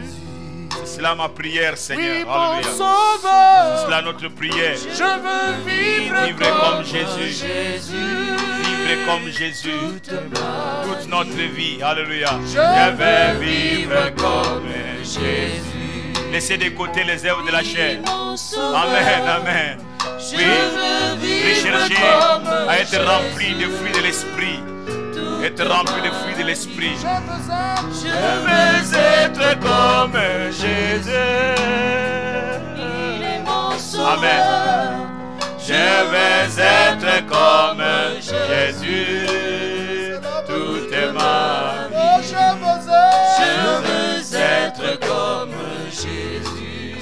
C'est cela ma prière, Seigneur. Oui, mon Alléluia. sauveur. C'est cela notre prière. Je veux vivre comme Jésus. Vivre comme Jésus toute notre vie. Alléluia. Je veux vivre comme Jésus. Laissez de côté les œuvres de la chair. Amen, amen. Oui, recherchez à être rempli des fruits de l'esprit. Être rempli des fruits de l'esprit. Je veux être comme Jésus. Amen. Je veux être comme Jésus toute ma vie. Je veux être comme Jésus.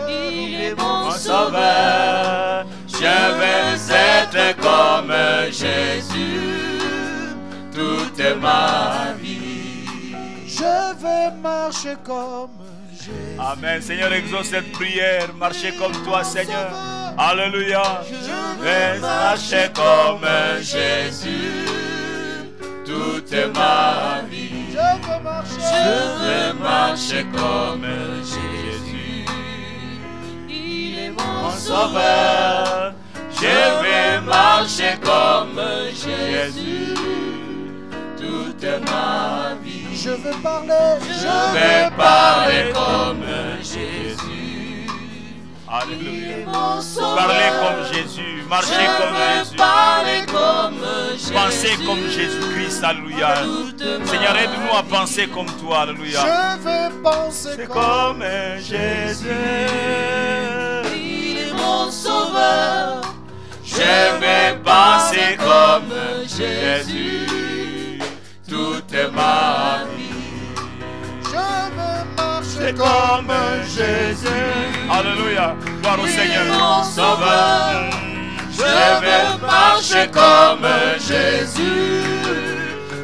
Il est mon sauveur. Je veux être comme Jésus toute ma vie. Je veux marcher comme Jésus. Amen. Seigneur, exauce cette prière. Marchez comme toi, Seigneur. Alléluia. Je vais marcher comme Jésus toute ma vie. Je veux marcher comme Jésus. Il est mon sauveur. Je vais marcher comme Jésus toute ma vie. Je veux parler, Je vais parler comme Jésus. Alléluia. Parler comme Jésus, marcher comme Jésus, penser comme Jésus-Christ. Alléluia. Seigneur, aide-nous à penser comme toi. Alléluia. je veux penser Comme Jésus. Il est mon sauveur. Je vais penser comme Jésus toute ma vie. Je veux marcher Comme Jésus. Alléluia. Gloire au Seigneur. Mon sauveur. Je vais marcher comme Jésus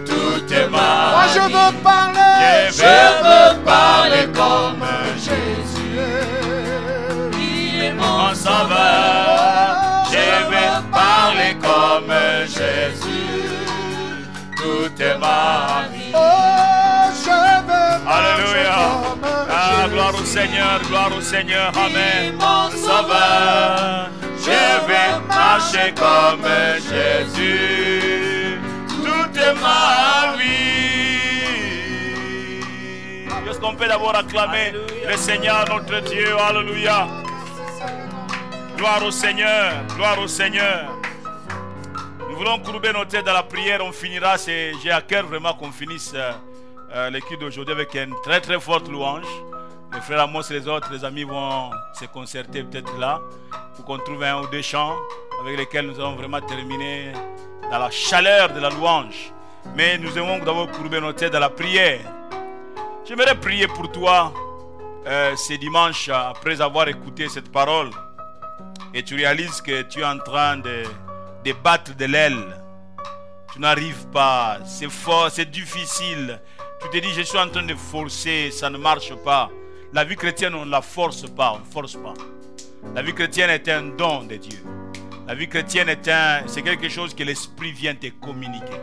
toute ma Moi je vie. veux parler. Je veux parler comme Jésus. Il est Mon sauveur. Je vais parler comme Jésus toute ma vie. Oh, je veux marcher Alléluia. comme Ah, Jésus. gloire au Seigneur. Amen. Mon sauveur. Je vais marcher comme Jésus toute ma vie. Est-ce qu'on peut d'abord acclamer le Seigneur notre Dieu? Alléluia. Gloire au Seigneur. Gloire au Seigneur. Nous voulons courber nos têtes dans la prière. On finira. J'ai à cœur vraiment qu'on finisse l'équipe d'aujourd'hui avec une très très forte louange. Les frères Amos et les autres, les amis vont se concerter peut-être là pour qu'on trouve un ou deux chants avec lesquels nous allons vraiment terminer dans la chaleur de la louange. Mais nous aimons d'abord courber nos têtes dans la prière. J'aimerais prier pour toi ce dimanche après avoir écouté cette parole et tu réalises que tu es en train de battre de l'aile. Tu n'arrives pas, c'est fort, c'est difficile. Tu te dis je suis en train de forcer, ça ne marche pas. La vie chrétienne, on ne la force pas, on ne force pas. La vie chrétienne est un don de Dieu. La vie chrétienne c'est quelque chose que l'Esprit vient te communiquer.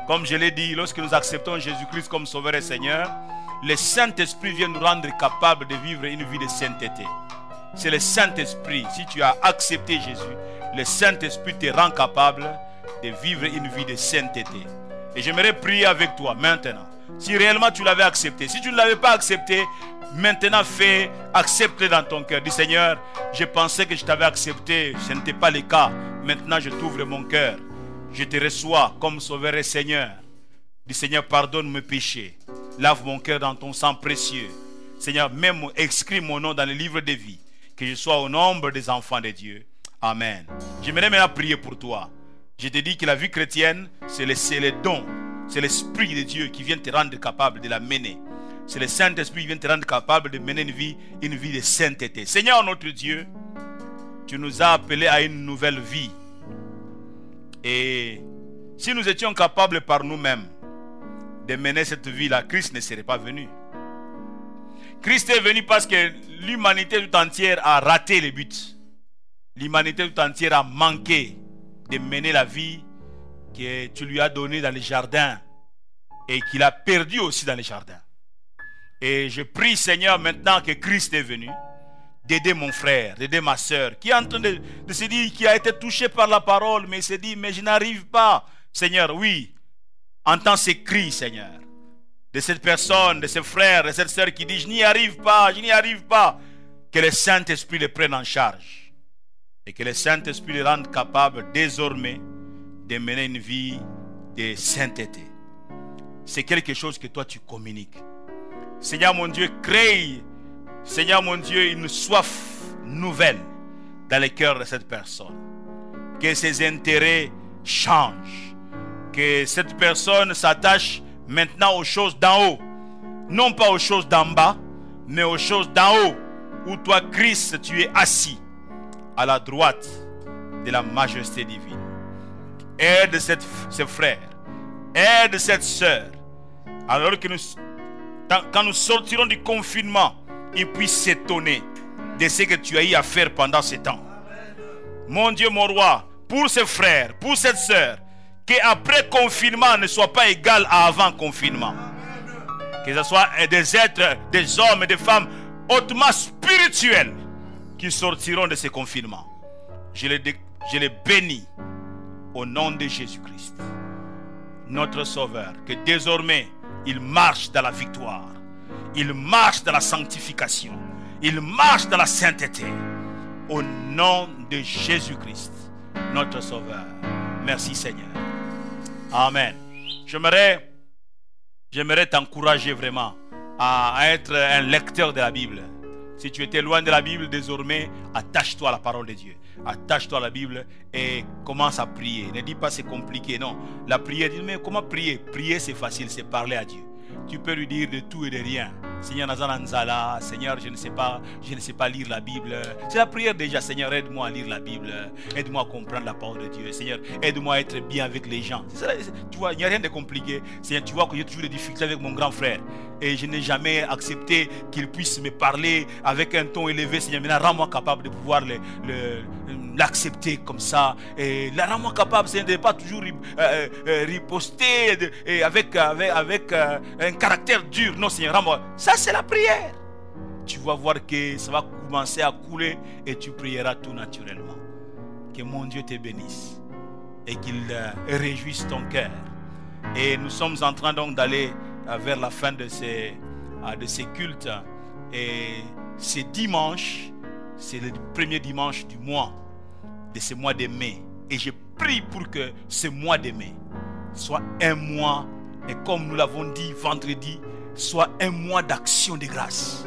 Comme je l'ai dit, lorsque nous acceptons Jésus-Christ comme Sauveur et Seigneur, le Saint-Esprit vient nous rendre capables de vivre une vie de sainteté. C'est le Saint-Esprit. Si tu as accepté Jésus, le Saint-Esprit te rend capable de vivre une vie de sainteté. Et j'aimerais prier avec toi maintenant. Si réellement tu l'avais accepté, si tu ne l'avais pas accepté, maintenant accepte-le dans ton cœur. Dis Seigneur, je pensais que je t'avais accepté, ce n'était pas le cas. Maintenant je t'ouvre mon cœur. Je te reçois comme Sauveur et Seigneur. Dis Seigneur, pardonne mes péchés. Lave mon cœur dans ton sang précieux. Seigneur, même inscris mon nom dans le livre de vie. Que je sois au nombre des enfants de Dieu. Amen. J'aimerais maintenant prier pour toi. Je te dis que la vie chrétienne, c'est le don. C'est l'Esprit de Dieu qui vient te rendre capable de la mener. C'est le Saint-Esprit qui vient te rendre capable de mener une vie de sainteté. Seigneur notre Dieu, tu nous as appelés à une nouvelle vie. Et si nous étions capables par nous-mêmes de mener cette vie-là, Christ ne serait pas venu. Christ est venu parce que l'humanité tout entière a raté le but. L'humanité tout entière a manqué de mener la vie que tu lui as donnée dans les jardins et qu'il a perdu aussi dans les jardins. Et je prie Seigneur maintenant que Christ est venu d'aider mon frère, d'aider ma soeur qui est en train de se dire, qui a été touché par la parole, mais il se dit, mais je n'arrive pas. Seigneur, oui, entends ces cris Seigneur, de cette personne, de ce frère, de cette soeur qui dit, je n'y arrive pas, je n'y arrive pas. Que le Saint-Esprit le prenne en charge et que le Saint-Esprit le rende capable désormais de mener une vie de sainteté. C'est quelque chose que toi tu communiques. Seigneur mon Dieu, crée, Seigneur mon Dieu, une soif nouvelle dans le cœur de cette personne. Que ses intérêts changent. Que cette personne s'attache maintenant aux choses d'en haut. Non pas aux choses d'en bas, mais aux choses d'en haut. Où toi, Christ, tu es assis à la droite de la majesté divine. Aide ce frère. Aide cette soeur. Alors que quand nous sortirons du confinement, ils puissent s'étonner de ce que tu as eu à faire pendant ce temps. Mon Dieu, mon roi, pour ce frère, pour cette soeur, qu'après confinement ne soit pas égal à avant confinement. Que ce soit des êtres, des hommes et des femmes hautement spirituels qui sortiront de ce confinement. Je les bénis au nom de Jésus-Christ, notre Sauveur, que désormais il marche dans la victoire, il marche dans la sanctification, il marche dans la sainteté, au nom de Jésus-Christ, notre Sauveur. Merci Seigneur. Amen. J'aimerais t'encourager vraiment à être un lecteur de la Bible. Si tu étais loin de la Bible, désormais, attache-toi à la parole de Dieu. Attache-toi à la Bible et commence à prier. Ne dis pas c'est compliqué, non. La prière, dis mais comment prier? Prier c'est facile, c'est parler à Dieu. Tu peux lui dire de tout et de rien. Seigneur Nazananzala, Seigneur, je ne sais pas lire la Bible. C'est la prière déjà. Seigneur, aide-moi à lire la Bible. Aide-moi à comprendre la parole de Dieu. Seigneur, aide-moi à être bien avec les gens. Tu vois, il n'y a rien de compliqué. Seigneur, tu vois que j'ai toujours des difficultés avec mon grand frère. Et je n'ai jamais accepté qu'il puisse me parler avec un ton élevé. Seigneur, maintenant rends-moi capable de pouvoir l'accepter comme ça. Et rends-moi capable, Seigneur, de ne pas toujours riposter avec un caractère dur. Non, Seigneur, rends-moi. Ça, c'est la prière. Tu vas voir que ça va commencer à couler et tu prieras tout naturellement. Que mon Dieu te bénisse et qu'il réjouisse ton cœur. Et nous sommes en train donc d'aller vers la fin de ces cultes. Et ce dimanche, c'est le premier dimanche du mois, de ce mois de mai. Et je prie pour que ce mois de mai soit un mois, et comme nous l'avons dit vendredi, soit un mois d'action de grâce.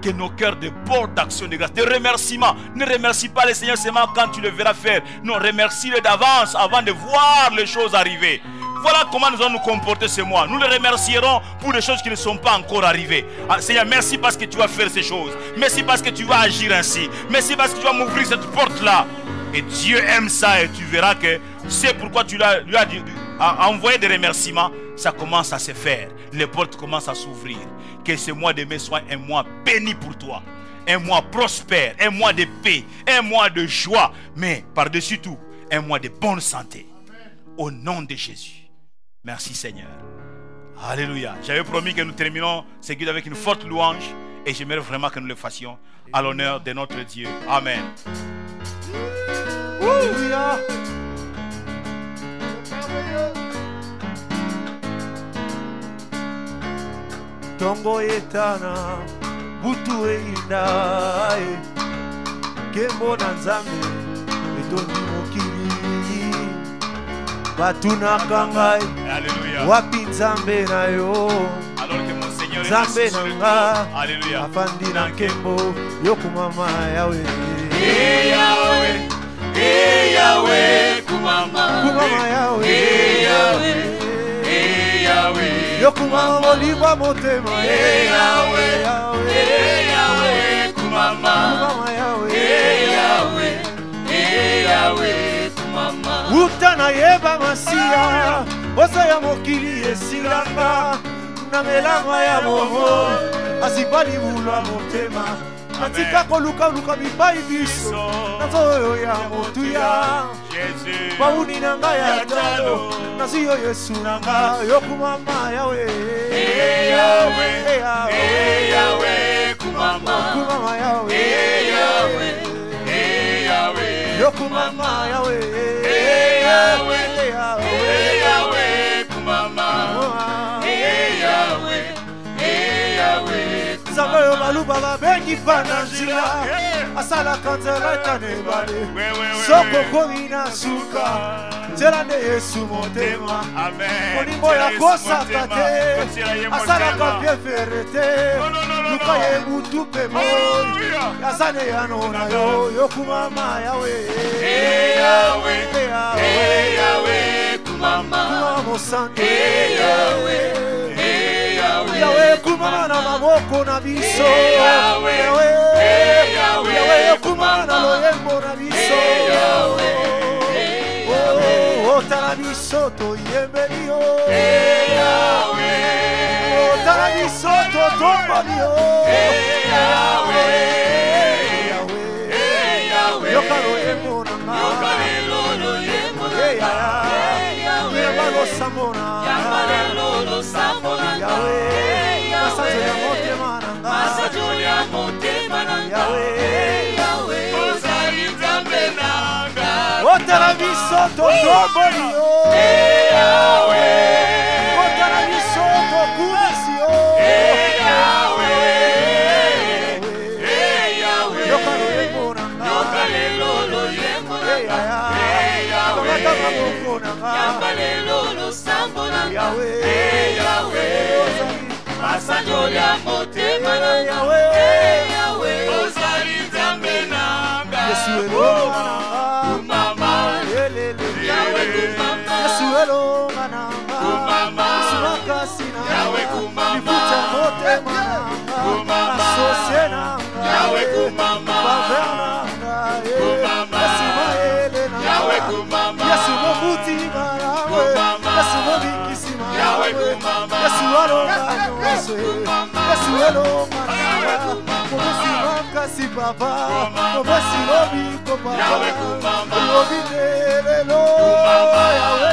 Que nos cœurs débordent d'action de grâce, de remerciement. Ne remercie pas le Seigneur seulement quand tu le verras faire. Non, remercie-le d'avance avant de voir les choses arriver. Voilà comment nous allons nous comporter ce mois. Nous le remercierons pour des choses qui ne sont pas encore arrivées. Seigneur, merci parce que tu vas faire ces choses. Merci parce que tu vas agir ainsi. Merci parce que tu vas m'ouvrir cette porte-là. Et Dieu aime ça et tu verras que c'est pourquoi tu lui as envoyé des remerciements. Ça commence à se faire. Les portes commencent à s'ouvrir. Que ce mois de mai soit un mois béni pour toi. Un mois prospère, un mois de paix, un mois de joie. Mais par-dessus tout, un mois de bonne santé. Au nom de Jésus. Merci Seigneur. Alléluia. J'avais promis que nous terminons ce culte avec une forte louange. Et j'aimerais vraiment que nous le fassions à l'honneur de notre Dieu. Amen. Alléluia. Tongo etana butu eina kembo na nzambe etondi mokili batuna kangai. Alléluia. Wapi nzambe na yo Alors que mon Seigneur est nzambe assis sur le nanga trône. Alléluia. afandi na nkembo yokumama yawe Yahweh, Yahweh, kumama, kumama yawe Yahweh, Yahweh, yokumama molingwa motema Yahweh, Yahweh, kumama, kumama yawe Yahweh, Yahweh, kumama. uta na yeba masiya osa ya mokili esilanga na melama ya bomo azibali bulwa motema natika kolukaluka bipai biso nazoyo ya motuya Jésus. bauni na ngai ya talo naziyo yesu na ngai yokumama yawe Yahweh, Yahweh, kumama, kumama yawe Yahweh, Yahweh, yokumama yawe Yahweh, Yahweh, kumama, Yahweh, Yahweh, nzambe oyo baluba babengi mpa na nzela asalaka nzela etanebale soko komi na suka nzela nde yesu motema Amen. molingo ya kosaka te asalaka piefere te luka ye butu mpe moi aza ne yano na yo yokumama yawe Yahweh, Yahweh, kumama, kumama mosante Yahweh, yawe kumama na maboko na biso Yahweh, yawe kumama na loyembo na biso otala biso toyembeli yo otala biso totomboli yo yoka loyembo na nga yamba losambo na yawe masazo ya motema na nga yawe otala biso totomboli yo otala biso tokumisi yo yoka loyembo na nga tomata maboko na nga yawe Masajo ya motema na yawe ozali nzambe nanga. yesu elonga na nga Kumama, elele Yahweh kumama, yesu elonga na nga Kumama, yesu makasi na Yahweh nga kumama, lifuta motema na nga Kumama, asose na nga Yahweh kumama, baver na nga Kumama, yesu maele na Yahweh nga kumama, yesu mobutima yawe Kumama, yesu mobikisima Yahweh yawe kumama, yesu alonga nyonso yesu elonga na nga kobesi makasi papa kobesi lobiko Yahweh papa kumama, lobi lelo yawe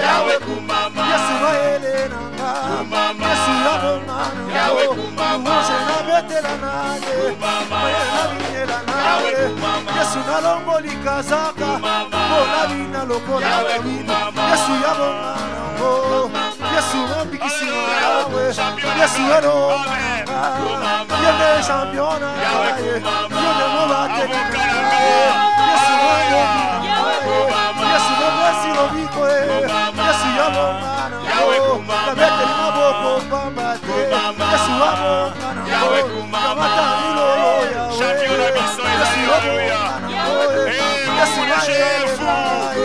Yahweh kumama, yesu maele na nga Kumama, yesu alonga na Yahweh nga kumama, mose nabetela nane Kumama, maye nabinyela Yahweh nane kumama, yesu nalongoli kazaka Kumama, mpona bina lokola Yahweh davida kumama, yesu yabonga nango yesu mobikisima yawe yesu elonga na nga yende champion na ngaye yende mobateka na ngaye yesu moyobi yesu mobwesi lobiko yesu yabonga nango nabeteli maboko pamba te yesu abonga nango kamata milolo yawe yesu yabonga nango yesu mayele ngaye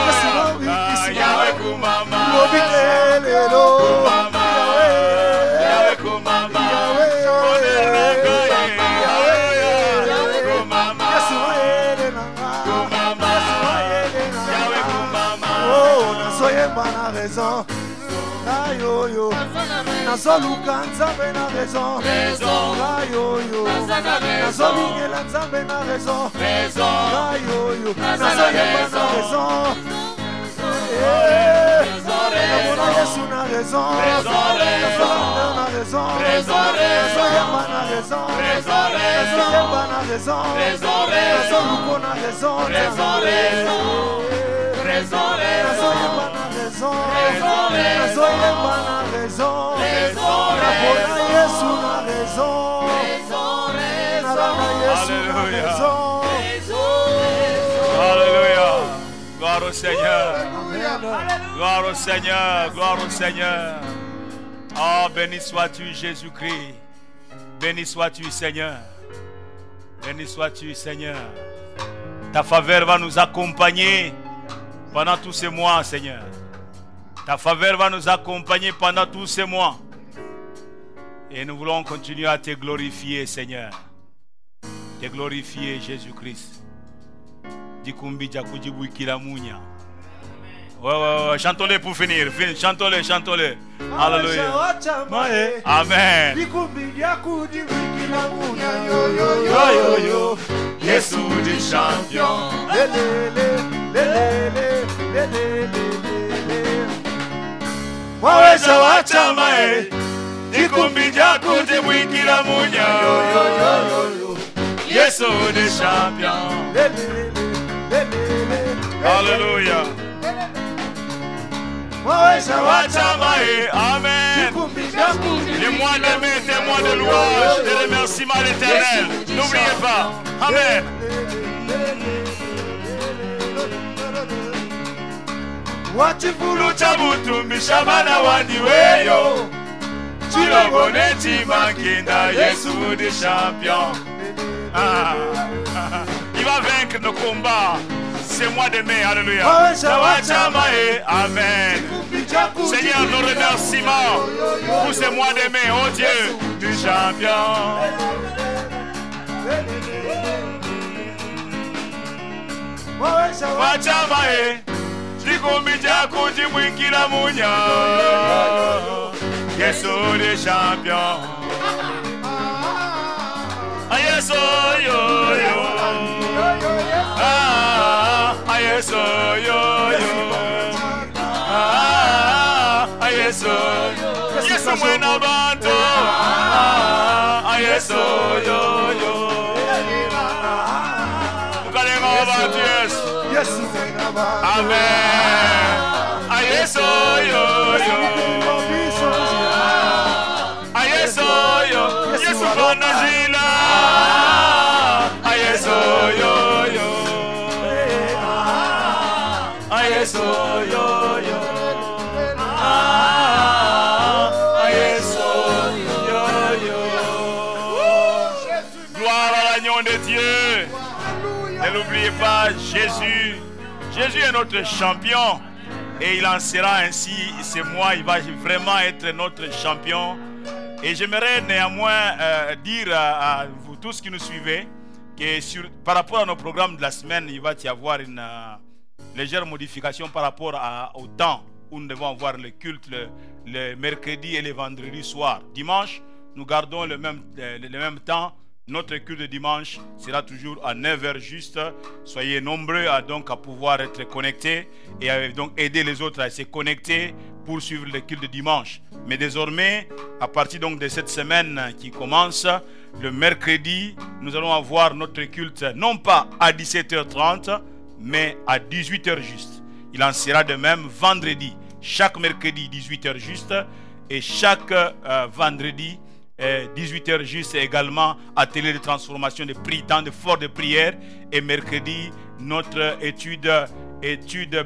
yesu mobikisima Yahweh kumama, lobikelelo Yahweh kumama, yesu mayele nanga Kumama, yesu mayele Yahweh nanga kumama, oh nazoyemba na raison Ayoyo, nazoluka nzambe na raison. Ayoyo, nazolingela nzambe na raison. Ayoyo, nazoyeba na raison. Namona Yesu na raison. Nazolanda na raison. Nazoyeba na raison. Nazoyeba na raison. Nazoluko na raison. Nazoyeba na raison. Nazoyeba na raison. Namona Yesu na raison. Nalanda Yesu na raison. Alléluia. Gloire au Seigneur. Alléluia. Gloire au Seigneur. Gloire au Seigneur. Oh, béni sois-tu, Jésus-Christ. Béni sois-tu, Seigneur. Béni sois-tu, Seigneur. Ta faveur va nous accompagner pendant tous ces mois, Seigneur. Ta faveur va nous accompagner pendant tous ces mois. Et nous voulons continuer à te glorifier, Seigneur. Te glorifier, Jésus-Christ. Dikumbi Jakujibu Kilamunya. Ouais, chantons-les pour finir. Chantons-les, chantons-les. Alléluia. Amen. Yo, Yesu di champion. Waweza wacha mae. Dikumbi Jakujibwikila munya. Yo, Yesu di champion. Alléluia. Amen. Les mois de mai, témoins de louange, de remerciements à l'Éternel. N'oubliez pas. Amen. Wachifulu chabutu mishabana wadiweyo. Chilogone chimakinda Yesu di champion. Il va vaincre nos combats. C'est mois de mai, alléluia. Amen. Seigneur, nos remerciements pour ce mois de mai, oh Dieu, du champion. Wachamae, Jikumija Kujibwikila munya. Yesu le champion. Yesu yo. Yesu yo. Yesu mwena bantu. Yesu yo. Mukalenga bantu Yesu. Amen. Yesu yo. Yesu yo. Yesu banajila. Yesu yo. Yesu yo. Gloire à l'agneau de Dieu. Ne l'oubliez pas, Jésus est notre champion et il en sera ainsi. C'est moi, il va vraiment être notre champion. Et j'aimerais néanmoins dire à vous tous qui nous suivez que par rapport à nos programmes de la semaine, il va y avoir une légère modification par rapport au temps où nous devons avoir le culte le mercredi et le vendredi soir. Dimanche, nous gardons le même temps. Notre culte de dimanche sera toujours à 9h juste. Soyez nombreux à pouvoir être connectés et à donc aider les autres à se connecter pour suivre le culte de dimanche. Mais désormais, à partir donc de cette semaine qui commence, le mercredi, nous allons avoir notre culte non pas à 17h30, mais à 18h juste. Il en sera de même vendredi. Chaque mercredi, 18h juste. Et chaque vendredi, 18h juste également, atelier de transformation de temps de fort de prière. Et mercredi, notre étude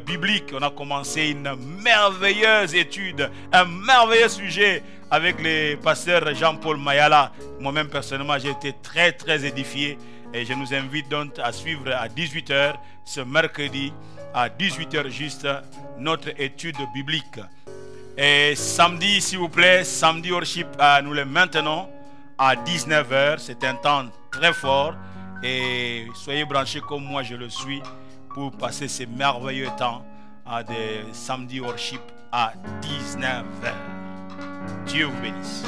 biblique. On a commencé une merveilleuse étude, un merveilleux sujet avec le pasteur Jean-Paul Mayala. Moi-même personnellement, j'ai été très édifié. Et je nous invite donc à suivre à 18h ce mercredi, à 18h juste, notre étude biblique. Et samedi, s'il vous plaît, samedi worship, nous le maintenons à 19h. C'est un temps très fort. Et soyez branchés comme moi je le suis pour passer ces merveilleux temps de samedi worship à 19h. Dieu vous bénisse.